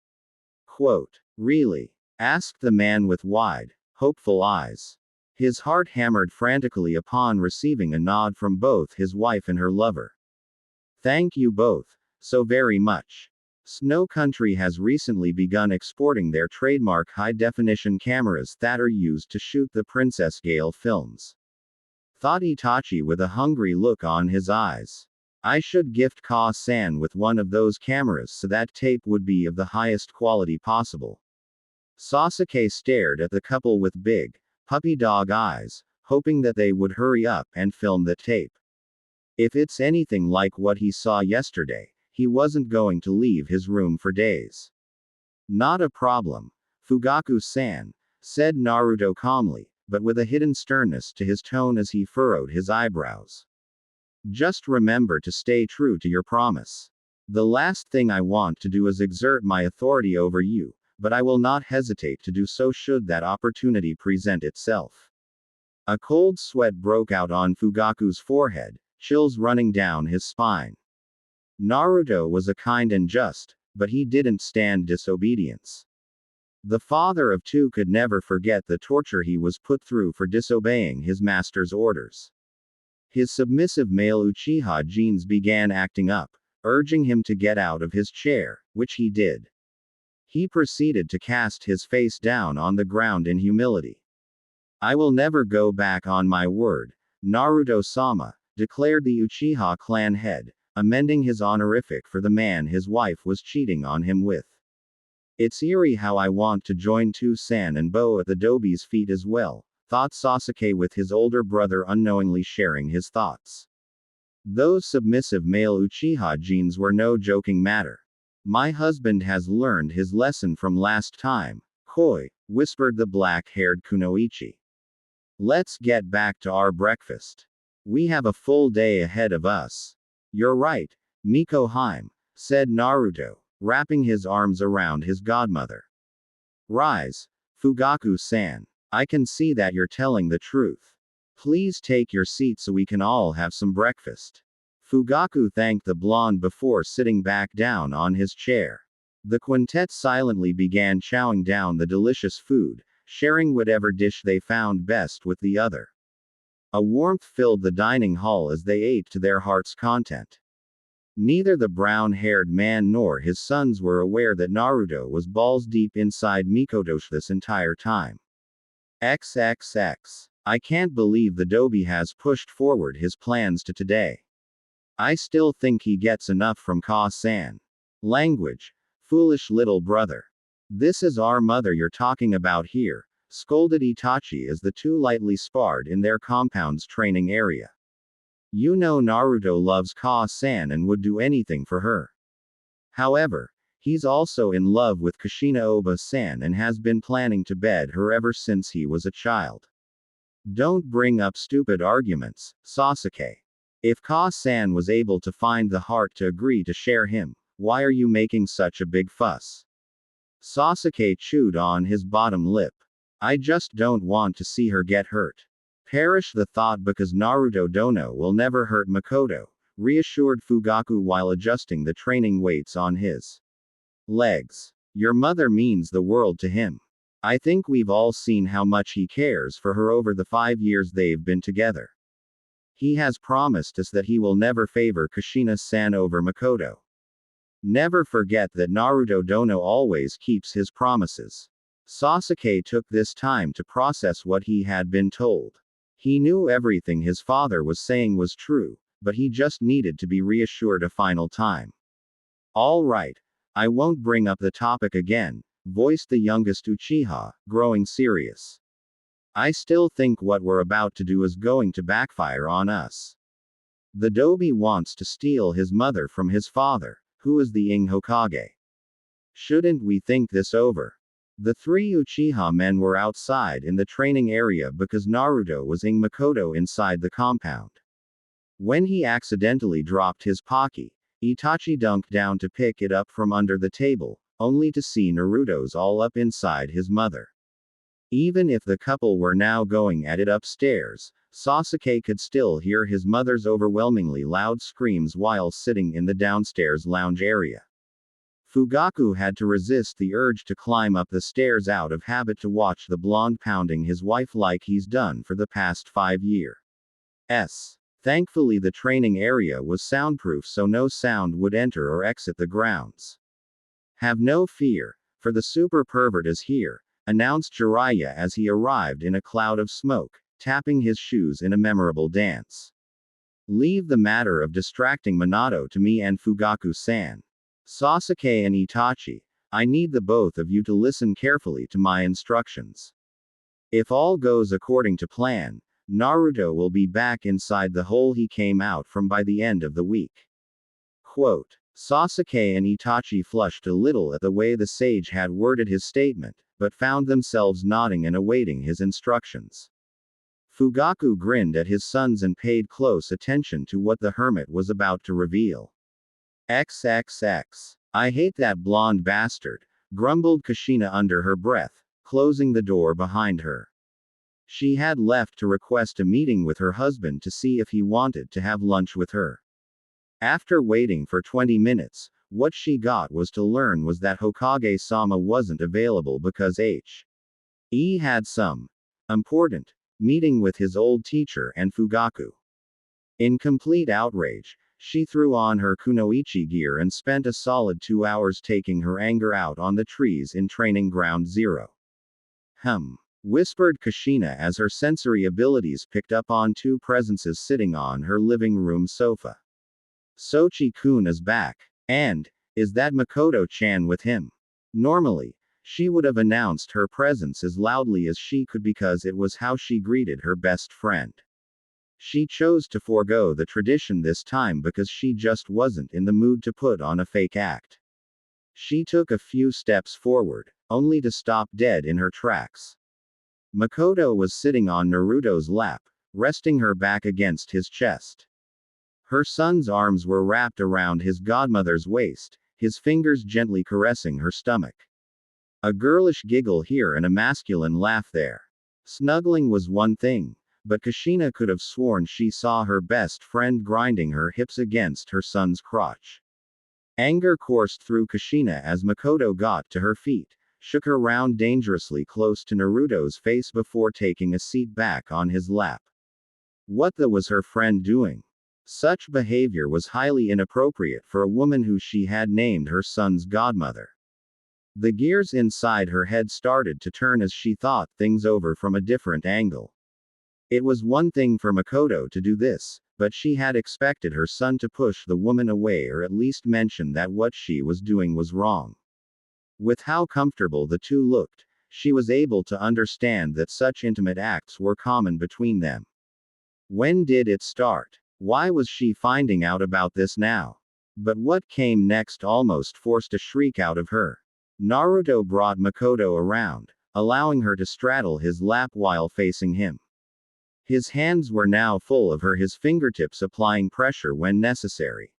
Quote. Really? Asked the man with wide, hopeful eyes. His heart hammered frantically upon receiving a nod from both his wife and her lover. Thank you both so very much. Snow Country has recently begun exporting their trademark high-definition cameras that are used to shoot the Princess Gale films. Thought Itachi with a hungry look on his eyes. I should gift Ka-san with one of those cameras so that tape would be of the highest quality possible. Sasuke stared at the couple with big, puppy dog eyes, hoping that they would hurry up and film the tape. If it's anything like what he saw yesterday, he wasn't going to leave his room for days. Not a problem, Fugaku-san, said Naruto calmly, but with a hidden sternness to his tone as he furrowed his eyebrows. Just remember to stay true to your promise. The last thing I want to do is exert my authority over you, but I will not hesitate to do so should that opportunity present itself. A cold sweat broke out on Fugaku's forehead, chills running down his spine. Naruto was a kind and just, but he didn't stand disobedience. The father of two could never forget the torture he was put through for disobeying his master's orders. His submissive male Uchiha genes began acting up, urging him to get out of his chair, which he did. He proceeded to cast his face down on the ground in humility. I will never go back on my word, Naruto-sama, declared the Uchiha clan head, amending his honorific for the man his wife was cheating on him with. It's eerie how I want to join San and Bo at the Dobi's feet as well, thought Sasuke with his older brother unknowingly sharing his thoughts. Those submissive male Uchiha genes were no joking matter. My husband has learned his lesson from last time, Koi, whispered the black-haired Kunoichi. Let's get back to our breakfast. We have a full day ahead of us. You're right, Miko-hime, said Naruto, wrapping his arms around his godmother. Rise, Fugaku-san. I can see that you're telling the truth. Please take your seat so we can all have some breakfast. Fugaku thanked the blonde before sitting back down on his chair. The quintet silently began chowing down the delicious food, sharing whatever dish they found best with the other. A warmth filled the dining hall as they ate to their heart's content. Neither the brown-haired man nor his sons were aware that Naruto was balls deep inside Mikoto's this entire time. XXX. I can't believe the Dobi has pushed forward his plans to today. I still think he gets enough from Ka-san. Language. Foolish little brother. This is our mother you're talking about here, scolded Itachi as the two lightly sparred in their compound's training area. You know Naruto loves Ka-san and would do anything for her. However, he's also in love with Kushina Oba-san and has been planning to bed her ever since he was a child. Don't bring up stupid arguments, Sasuke. If Ka-san was able to find the heart to agree to share him, why are you making such a big fuss? Sasuke chewed on his bottom lip. I just don't want to see her get hurt. Perish the thought because Naruto Dono will never hurt Makoto, reassured Fugaku while adjusting the training weights on his legs. Your mother means the world to him. I think we've all seen how much he cares for her over the 5 years they've been together. He has promised us that he will never favor Kushina-san over Makoto. Never forget that Naruto Dono always keeps his promises. Sasuke took this time to process what he had been told. He knew everything his father was saying was true, but he just needed to be reassured a final time. All right. I won't bring up the topic again, voiced the youngest Uchiha, growing serious. I still think what we're about to do is going to backfire on us. The Dobi wants to steal his mother from his father, who is the Ing Hokage. Shouldn't we think this over? The three Uchiha men were outside in the training area because Naruto was Ing Makoto inside the compound. When he accidentally dropped his Pocky, Itachi dunked down to pick it up from under the table, only to see Naruto's all up inside his mother. Even if the couple were now going at it upstairs, Sasuke could still hear his mother's overwhelmingly loud screams while sitting in the downstairs lounge area. Fugaku had to resist the urge to climb up the stairs out of habit to watch the blonde pounding his wife like he's done for the past 5 years. Thankfully, the training area was soundproof so no sound would enter or exit the grounds. "Have no fear, for the super pervert is here," announced Jiraiya as he arrived in a cloud of smoke, tapping his shoes in a memorable dance. "Leave the matter of distracting Minato to me and Fugaku-san. Sasuke and Itachi, I need the both of you to listen carefully to my instructions. If all goes according to plan, Naruto will be back inside the hole he came out from by the end of the week." Quote. Sasuke and Itachi flushed a little at the way the sage had worded his statement, but found themselves nodding and awaiting his instructions. Fugaku grinned at his sons and paid close attention to what the hermit was about to reveal. "XXX. I hate that blonde bastard," grumbled Kushina under her breath, closing the door behind her. She had left to request a meeting with her husband to see if he wanted to have lunch with her. After waiting for 20 minutes, what she got was to learn was that Hokage-sama wasn't available because he had some important meeting with his old teacher and Fugaku. In complete outrage, she threw on her kunoichi gear and spent a solid 2 hours taking her anger out on the trees in Training Ground Zero. Whispered Kushina as her sensory abilities picked up on two presences sitting on her living room sofa. "Sochi-kun is back. And, is that Makoto-chan with him?" Normally, she would have announced her presence as loudly as she could because it was how she greeted her best friend. She chose to forego the tradition this time because she just wasn't in the mood to put on a fake act. She took a few steps forward, only to stop dead in her tracks. Makoto was sitting on Naruto's lap, resting her back against his chest. Her son's arms were wrapped around his godmother's waist, his fingers gently caressing her stomach. A girlish giggle here and a masculine laugh there. Snuggling was one thing, but Kushina could have sworn she saw her best friend grinding her hips against her son's crotch. Anger coursed through Kushina as Makoto got to her feet, shook her round dangerously close to Naruto's face before taking a seat back on his lap. What the was her friend doing? Such behavior was highly inappropriate for a woman who she had named her son's godmother. The gears inside her head started to turn as she thought things over from a different angle. It was one thing for Makoto to do this, but she had expected her son to push the woman away or at least mention that what she was doing was wrong. With how comfortable the two looked, she was able to understand that such intimate acts were common between them. When did it start? Why was she finding out about this now? But what came next almost forced a shriek out of her. Naruto brought Makoto around, allowing her to straddle his lap while facing him. His hands were now full of her, his fingertips applying pressure when necessary.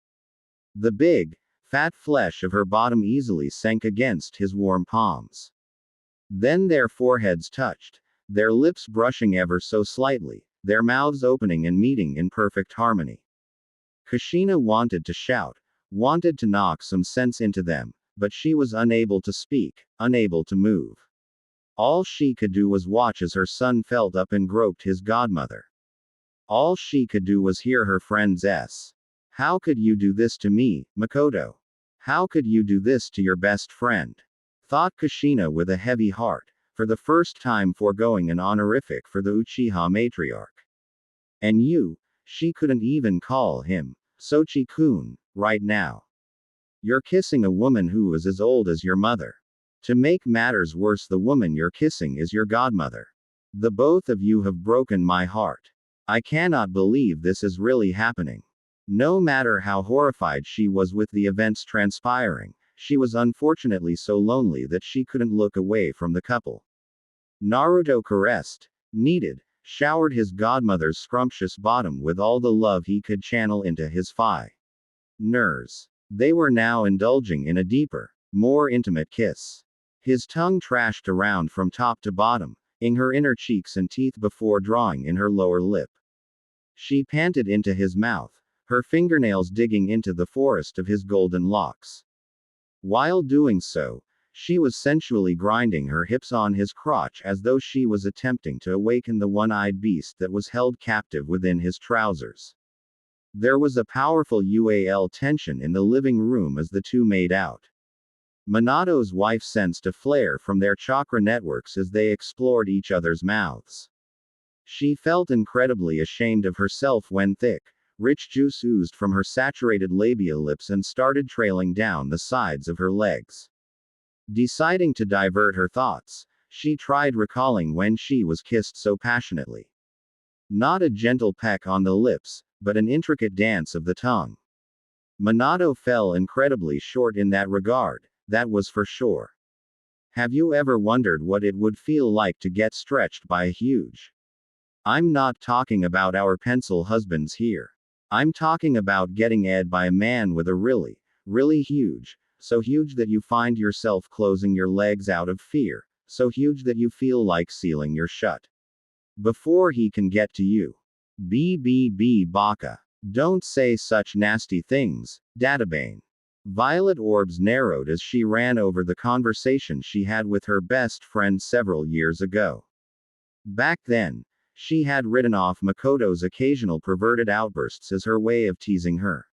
The big, fat flesh of her bottom easily sank against his warm palms. Then their foreheads touched, their lips brushing ever so slightly, their mouths opening and meeting in perfect harmony. Kushina wanted to shout, wanted to knock some sense into them, but she was unable to speak, unable to move. All she could do was watch as her son felt up and groped his godmother. All she could do was hear her friend's s. "How could you do this to me, Makoto? How could you do this to your best friend?" thought Kushina with a heavy heart, for the first time foregoing an honorific for the Uchiha matriarch. And she couldn't even call him Sochi-kun right now. You're kissing a woman who is as old as your mother. To make matters worse, the woman you're kissing is your godmother. The both of you have broken my heart. I cannot believe this is really happening. No matter how horrified she was with the events transpiring, she was unfortunately so lonely that she couldn't look away from the couple. Naruto caressed, kneaded, showered his godmother's scrumptious bottom with all the love he could channel into his fingers. They were now indulging in a deeper, more intimate kiss. His tongue trashed around from top to bottom, ing her inner cheeks and teeth before drawing in her lower lip. She panted into his mouth, her fingernails digging into the forest of his golden locks. While doing so, she was sensually grinding her hips on his crotch as though she was attempting to awaken the one-eyed beast that was held captive within his trousers. There was a powerful UAL tension in the living room as the two made out. Minato's wife sensed a flare from their chakra networks as they explored each other's mouths. She felt incredibly ashamed of herself when thick, rich juice oozed from her saturated labia lips and started trailing down the sides of her legs. Deciding to divert her thoughts, she tried recalling when she was kissed so passionately. Not a gentle peck on the lips, but an intricate dance of the tongue. Minato fell incredibly short in that regard, that was for sure. Have you ever wondered what it would feel like to get stretched by a huge? I'm not talking about our pencil husbands here. I'm talking about getting ed by a man with a really, really huge, so huge that you find yourself closing your legs out of fear, so huge that you feel like sealing your shut. Before he can get to you. Baka. Don't say such nasty things, Databane. Violet orbs narrowed as she ran over the conversation she had with her best friend several years ago. Back then, she had written off Makoto's occasional perverted outbursts as her way of teasing her.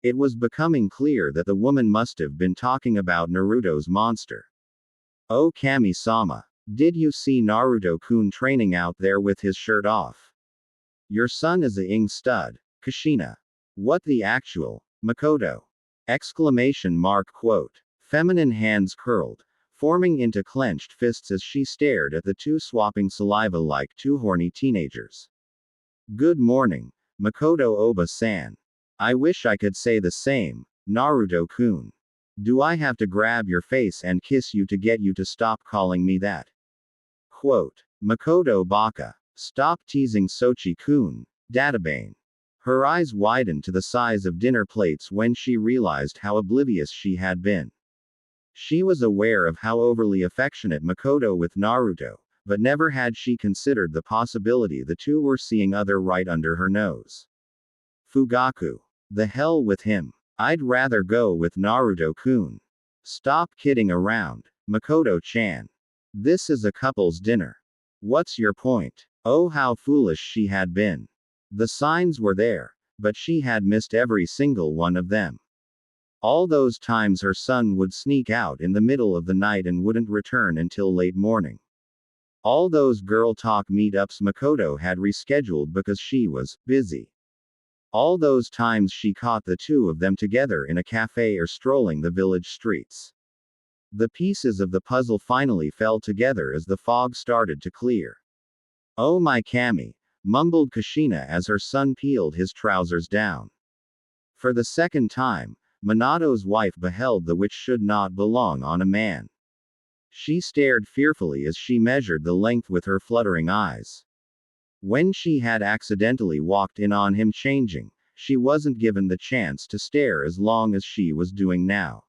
It was becoming clear that the woman must have been talking about Naruto's monster. Oh Kami-sama, did you see Naruto-kun training out there with his shirt off? Your son is a ing stud, Kushina. What the actual, Makoto? Exclamation mark quote. Feminine hands curled, forming into clenched fists as she stared at the two swapping saliva like two horny teenagers. Good morning, Makoto Oba-san. I wish I could say the same, Naruto-kun. Do I have to grab your face and kiss you to get you to stop calling me that? Quote. Makoto Baka. Stop teasing Sochi-kun, Databane. Her eyes widened to the size of dinner plates when she realized how oblivious she had been. She was aware of how overly affectionate Makoto with Naruto, but never had she considered the possibility the two were seeing other right under her nose. Fugaku. The hell with him. I'd rather go with Naruto-kun. Stop kidding around, Makoto-chan. This is a couple's dinner. What's your point? Oh, how foolish she had been. The signs were there, but she had missed every single one of them. All those times her son would sneak out in the middle of the night and wouldn't return until late morning. All those girl talk meetups Makoto had rescheduled because she was busy. All those times she caught the two of them together in a cafe or strolling the village streets. The pieces of the puzzle finally fell together as the fog started to clear. Oh my Kami, mumbled Kushina as her son peeled his trousers down. For the second time, Minato's wife beheld the which should not belong on a man. She stared fearfully as she measured the length with her fluttering eyes. When she had accidentally walked in on him changing, she wasn't given the chance to stare as long as she was doing now.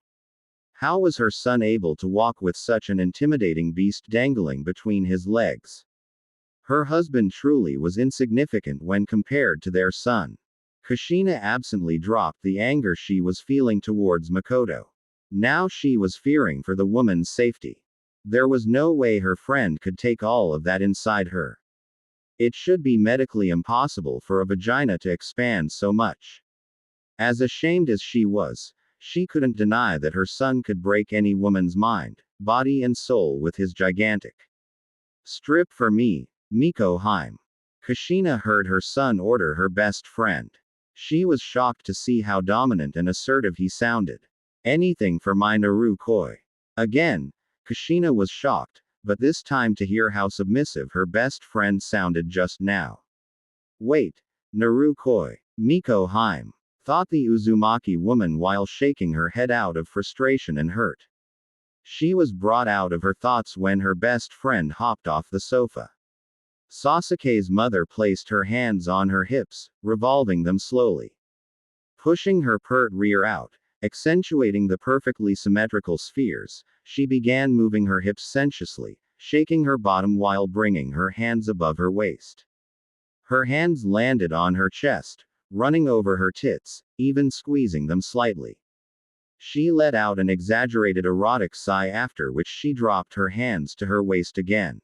How was her son able to walk with such an intimidating beast dangling between his legs? Her husband truly was insignificant when compared to their son. Kushina absently dropped the anger she was feeling towards Makoto. Now she was fearing for the woman's safety. There was no way her friend could take all of that inside her. It should be medically impossible for a vagina to expand so much. As ashamed as she was, she couldn't deny that her son could break any woman's mind, body and soul with his gigantic strip for me, Miko Heim. Kushina heard her son order her best friend. She was shocked to see how dominant and assertive he sounded. Anything for my Naru-koi. Again, Kushina was shocked, but this time to hear how submissive her best friend sounded just now. Wait, Naru-koi, Miko Heim, thought the Uzumaki woman while shaking her head out of frustration and hurt. She was brought out of her thoughts when her best friend hopped off the sofa. Sasuke's mother placed her hands on her hips, revolving them slowly. Pushing her pert rear out, accentuating the perfectly symmetrical spheres, she began moving her hips sensuously, shaking her bottom while bringing her hands above her waist. Her hands landed on her chest, running over her tits, even squeezing them slightly. She let out an exaggerated erotic sigh, after which she dropped her hands to her waist again.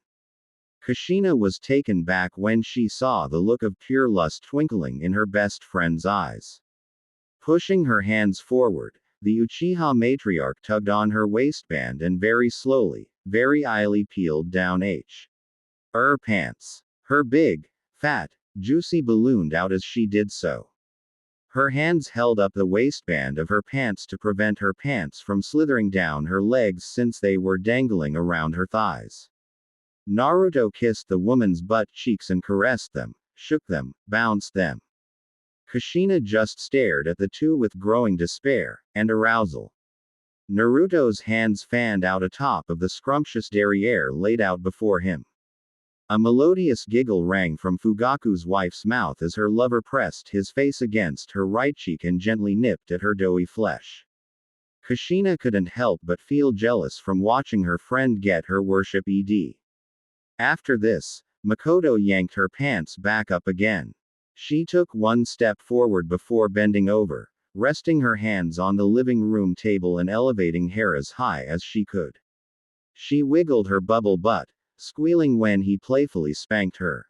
Kushina was taken back when she saw the look of pure lust twinkling in her best friend's eyes. Pushing her hands forward, the Uchiha matriarch tugged on her waistband and very slowly, very idly peeled down her pants. Her big, fat, juicy ballooned out as she did so. Her hands held up the waistband of her pants to prevent her pants from slithering down her legs since they were dangling around her thighs. Naruto kissed the woman's butt cheeks and caressed them, shook them, bounced them. Kushina just stared at the two with growing despair and arousal. Naruto's hands fanned out atop of the scrumptious derriere laid out before him. A melodious giggle rang from Fugaku's wife's mouth as her lover pressed his face against her right cheek and gently nipped at her doughy flesh. Kushina couldn't help but feel jealous from watching her friend get her worship ed. After this, Makoto yanked her pants back up again. She took one step forward before bending over, resting her hands on the living room table and elevating hair as high as she could. She wiggled her bubble butt, squealing when he playfully spanked her.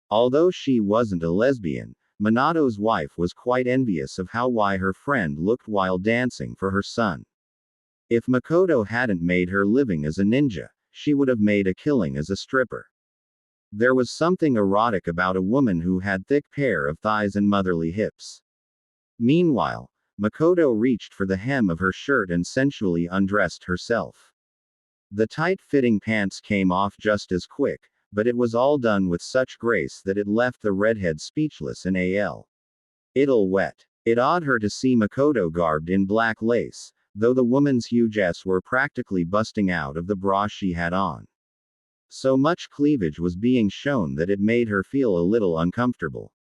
Although she wasn't a lesbian, Minato's wife was quite envious of how her friend looked while dancing for her son. If Makoto hadn't made her living as a ninja, she would have made a killing as a stripper. There was something erotic about a woman who had thick pair of thighs and motherly hips. Meanwhile, Makoto reached for the hem of her shirt and sensually undressed herself. The tight-fitting pants came off just as quick, but it was all done with such grace that it left the redhead speechless and it'll wet. It awed her to see Makoto garbed in black lace, though the woman's huge ass were practically busting out of the bra she had on. So much cleavage was being shown that it made her feel a little uncomfortable.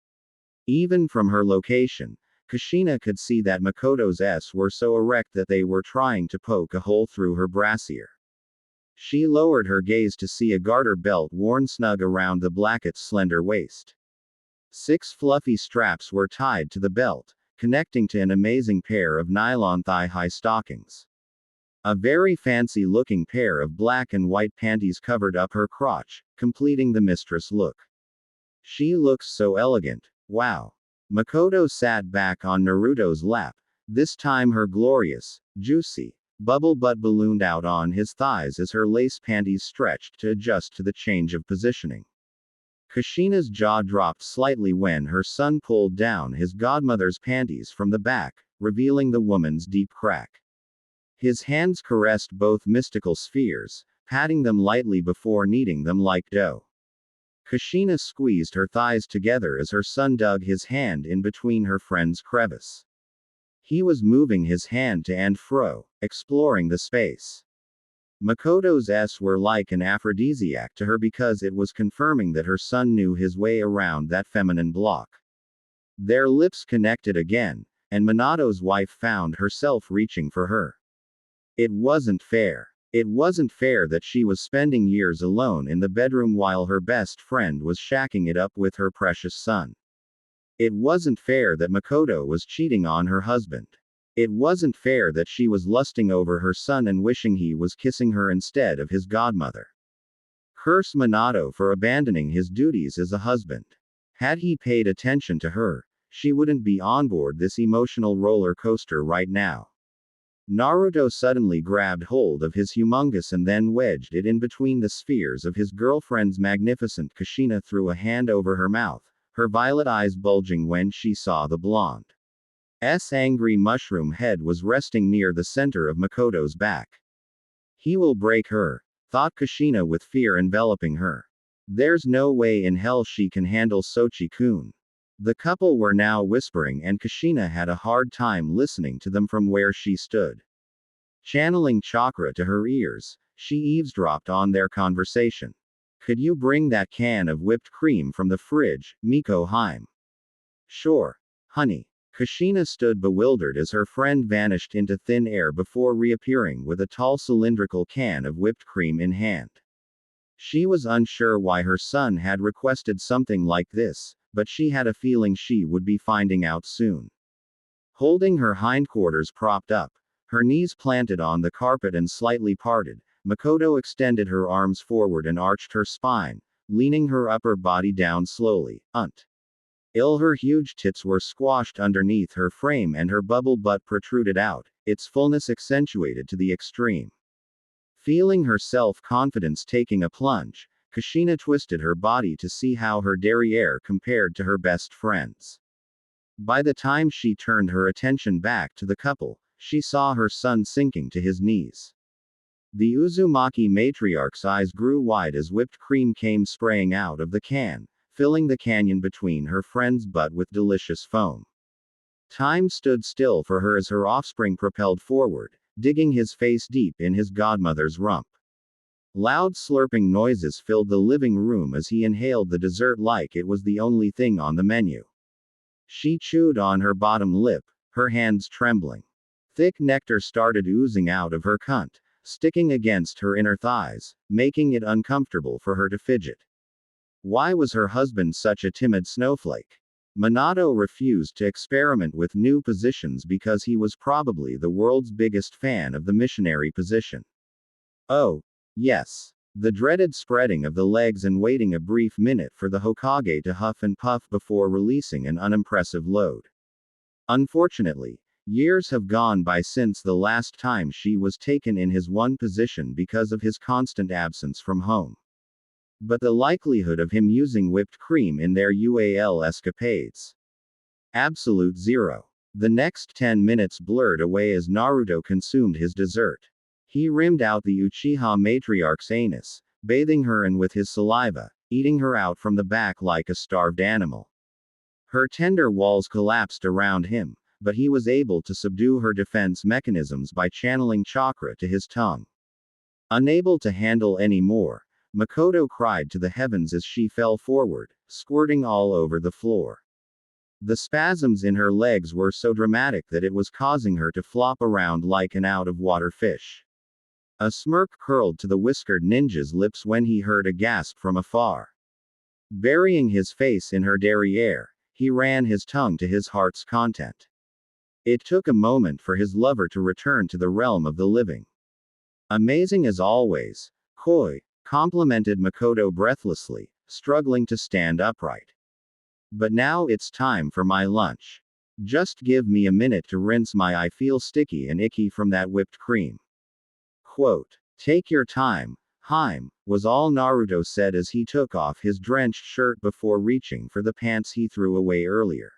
Even from her location, Kushina could see that Makoto's S were so erect that they were trying to poke a hole through her brassiere. She lowered her gaze to see a garter belt worn snug around the blacket's slender waist. 6 fluffy straps were tied to the belt, connecting to an amazing pair of nylon thigh-high stockings. A very fancy-looking pair of black and white panties covered up her crotch, completing the mistress look. She looks so elegant. Wow. Makoto sat back on Naruto's lap, this time her glorious, juicy, bubble butt ballooned out on his thighs as her lace panties stretched to adjust to the change of positioning. Kushina's jaw dropped slightly when her son pulled down his godmother's panties from the back, revealing the woman's deep crack. His hands caressed both mystical spheres, patting them lightly before kneading them like dough. Kushina squeezed her thighs together as her son dug his hand in between her friend's crevice. He was moving his hand to and fro, exploring the space. Makoto's S were like an aphrodisiac to her because it was confirming that her son knew his way around that feminine block. Their lips connected again, and Minato's wife found herself reaching for her. It wasn't fair. It wasn't fair that she was spending years alone in the bedroom while her best friend was shacking it up with her precious son. It wasn't fair that Makoto was cheating on her husband. It wasn't fair that she was lusting over her son and wishing he was kissing her instead of his godmother. Curse Minato for abandoning his duties as a husband. Had he paid attention to her, she wouldn't be on board this emotional roller coaster right now. Naruto suddenly grabbed hold of his humongous and then wedged it in between the spheres of his girlfriend's magnificent. Kushina threw a hand over her mouth, her violet eyes bulging when she saw the blonde's angry mushroom head was resting near the center of Makoto's back. He will break her, thought Kushina with fear enveloping her. There's no way in hell she can handle Sochi-kun. The couple were now whispering and Kushina had a hard time listening to them from where she stood. Channeling chakra to her ears, she eavesdropped on their conversation. Could you bring that can of whipped cream from the fridge, Miko Heim? Sure. Honey. Kushina stood bewildered as her friend vanished into thin air before reappearing with a tall cylindrical can of whipped cream in hand. She was unsure why her son had requested something like this, but she had a feeling she would be finding out soon. Holding her hindquarters propped up, her knees planted on the carpet and slightly parted, Makoto extended her arms forward and arched her spine, leaning her upper body down slowly, until her huge tits were squashed underneath her frame and her bubble butt protruded out, its fullness accentuated to the extreme. Feeling her self-confidence taking a plunge, Kushina twisted her body to see how her derriere compared to her best friend's. By the time she turned her attention back to the couple, she saw her son sinking to his knees. The Uzumaki matriarch's eyes grew wide as whipped cream came spraying out of the can, filling the canyon between her friend's butt with delicious foam. Time stood still for her as her offspring propelled forward, digging his face deep in his godmother's rump. Loud slurping noises filled the living room as he inhaled the dessert like it was the only thing on the menu. She chewed on her bottom lip, her hands trembling. Thick nectar started oozing out of her cunt, sticking against her inner thighs, making it uncomfortable for her to fidget. Why was her husband such a timid snowflake? Minato refused to experiment with new positions because he was probably the world's biggest fan of the missionary position. Oh, yes. The dreaded spreading of the legs and waiting a brief minute for the Hokage to huff and puff before releasing an unimpressive load. Unfortunately, years have gone by since the last time she was taken in his one position because of his constant absence from home. But the likelihood of him using whipped cream in their UAL escapades? Absolute zero. The next 10 minutes blurred away as Naruto consumed his dessert. He rimmed out the Uchiha matriarch's anus, bathing her in with his saliva, eating her out from the back like a starved animal. Her tender walls collapsed around him, but he was able to subdue her defense mechanisms by channeling chakra to his tongue. Unable to handle any more, Makoto cried to the heavens as she fell forward, squirting all over the floor. The spasms in her legs were so dramatic that it was causing her to flop around like an out-of-water fish. A smirk curled to the whiskered ninja's lips when he heard a gasp from afar. Burying his face in her derriere, he ran his tongue to his heart's content. It took a moment for his lover to return to the realm of the living. Amazing as always, Koi, complimented Makoto breathlessly, struggling to stand upright. But now it's time for my lunch. Just give me a minute to rinse I feel sticky and icky from that whipped cream. Quote, take your time, Haim, was all Naruto said as he took off his drenched shirt before reaching for the pants he threw away earlier.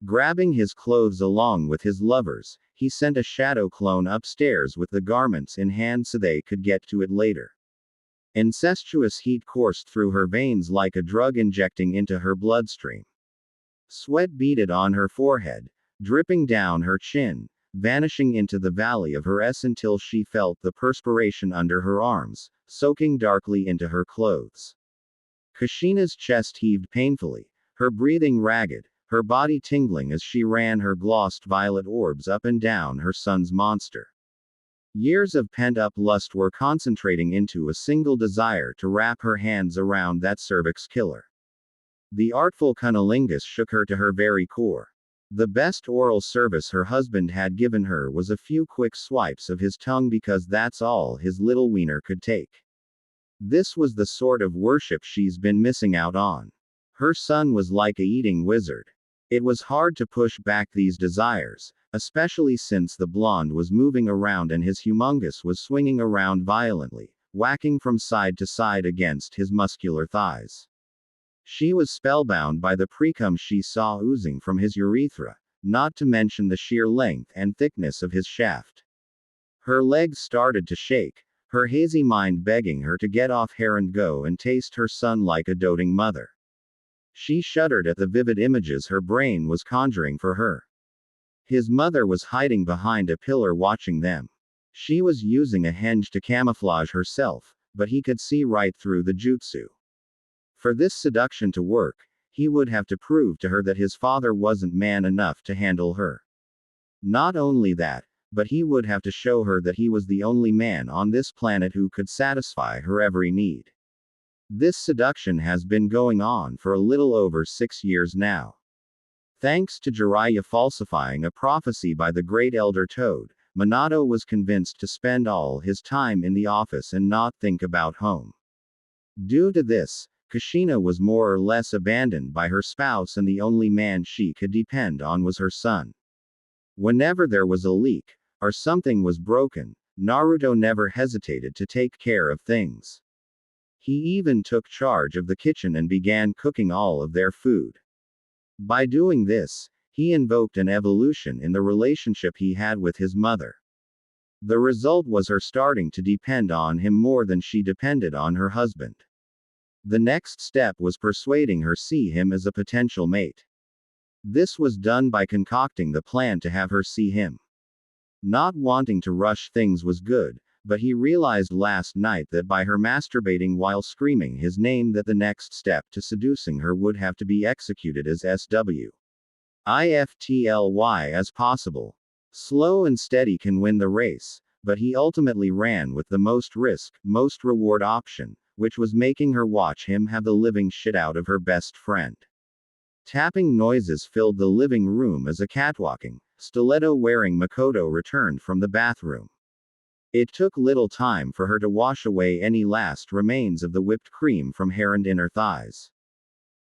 Grabbing his clothes along with his lover's, he sent a shadow clone upstairs with the garments in hand so they could get to it later. Incestuous heat coursed through her veins like a drug injecting into her bloodstream. Sweat beaded on her forehead, dripping down her chin, vanishing into the valley of her S until she felt the perspiration under her arms, soaking darkly into her clothes. Kushina's chest heaved painfully, her breathing ragged, her body tingling as she ran her glossed violet orbs up and down her son's monster. Years of pent-up lust were concentrating into a single desire to wrap her hands around that cervix killer. The artful cunnilingus shook her to her very core. The best oral service her husband had given her was a few quick swipes of his tongue because that's all his little wiener could take. This was the sort of worship she's been missing out on. Her son was like a eating wizard. It was hard to push back these desires, especially since the blonde was moving around and his humongous was swinging around violently, whacking from side to side against his muscular thighs. She was spellbound by the precum she saw oozing from his urethra, not to mention the sheer length and thickness of his shaft. Her legs started to shake, her hazy mind begging her to get off hair and go and taste her son like a doting mother. She shuddered at the vivid images her brain was conjuring for her. His mother was hiding behind a pillar watching them. She was using a henge to camouflage herself, but he could see right through the jutsu. For this seduction to work, he would have to prove to her that his father wasn't man enough to handle her. Not only that, but he would have to show her that he was the only man on this planet who could satisfy her every need. This seduction has been going on for a little over 6 years now. Thanks to Jiraiya falsifying a prophecy by the great elder Toad, Minato was convinced to spend all his time in the office and not think about home. Due to this, Kushina was more or less abandoned by her spouse, and the only man she could depend on was her son. Whenever there was a leak, or something was broken, Naruto never hesitated to take care of things. He even took charge of the kitchen and began cooking all of their food. By doing this, he invoked an evolution in the relationship he had with his mother. The result was her starting to depend on him more than she depended on her husband. The next step was persuading her see him as a potential mate. This was done by concocting the plan to have her see him. Not wanting to rush things was good, but he realized last night that by her masturbating while screaming his name, that the next step to seducing her would have to be executed as swiftly as possible. Slow and steady can win the race, but he ultimately ran with the most risk, most reward option, which was making her watch him have the living shit out of her best friend. Tapping noises filled the living room as a catwalking, stiletto-wearing Makoto returned from the bathroom. It took little time for her to wash away any last remains of the whipped cream from hair and inner thighs.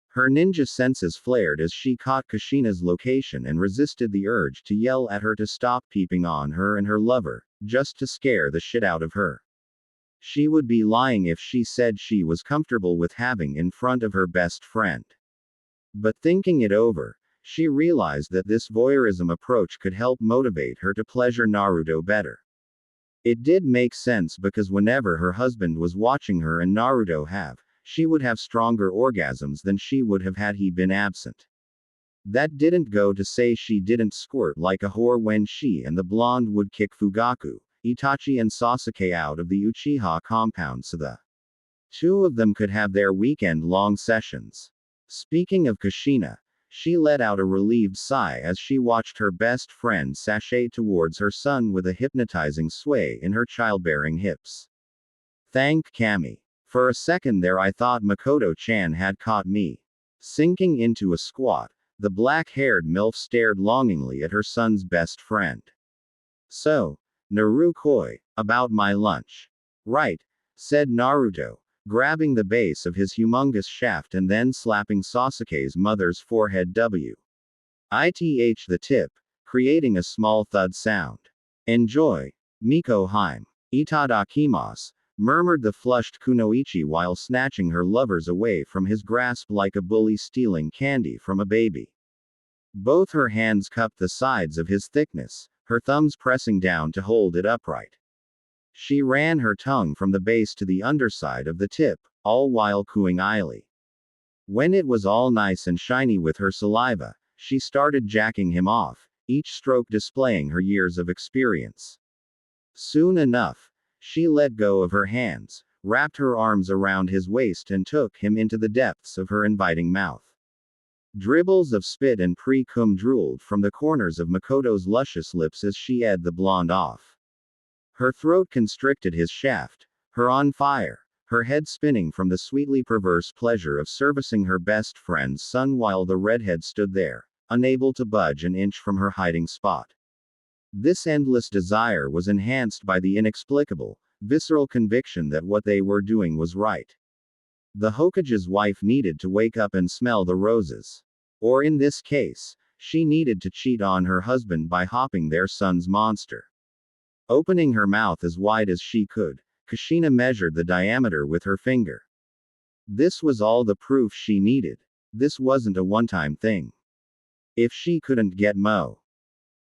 Her ninja senses flared as she caught Kushina's location and resisted the urge to yell at her to stop peeping on her and her lover, just to scare the shit out of her. She would be lying if she said she was comfortable with having in front of her best friend. But thinking it over, she realized that this voyeurism approach could help motivate her to pleasure Naruto better. It did make sense because whenever her husband was watching her and Naruto she would have stronger orgasms than she would have had he been absent. That didn't go to say she didn't squirt like a whore when she and the blonde would kick Fugaku, Itachi and Sasuke out of the Uchiha compound so the two of them could have their weekend-long sessions. Speaking of Kushina, she let out a relieved sigh as she watched her best friend sashay towards her son with a hypnotizing sway in her childbearing hips. Thank Kami. For a second there I thought Makoto-chan had caught me. Sinking into a squat, the black-haired MILF stared longingly at her son's best friend. So, Narukoi, about my lunch. Right, said Naruto, grabbing the base of his humongous shaft and then slapping Sasuke's mother's forehead with the tip, creating a small thud sound. Enjoy. Miko Heim. Itadakimasu, murmured the flushed Kunoichi while snatching her lovers away from his grasp like a bully stealing candy from a baby. Both her hands cupped the sides of his thickness, her thumbs pressing down to hold it upright. She ran her tongue from the base to the underside of the tip, all while cooing idly. When it was all nice and shiny with her saliva, she started jacking him off, each stroke displaying her years of experience. Soon enough, she let go of her hands, wrapped her arms around his waist and took him into the depths of her inviting mouth. Dribbles of spit and pre-cum drooled from the corners of Makoto's luscious lips as she ed the blonde off. Her throat constricted his shaft, her on fire, her head spinning from the sweetly perverse pleasure of servicing her best friend's son while the redhead stood there, unable to budge an inch from her hiding spot. This endless desire was enhanced by the inexplicable, visceral conviction that what they were doing was right. The Hokage's wife needed to wake up and smell the roses. Or in this case, she needed to cheat on her husband by hopping their son's monster. Opening her mouth as wide as she could, Kushina measured the diameter with her finger. This was all the proof she needed. This wasn't a one-time thing. If she couldn't get Mo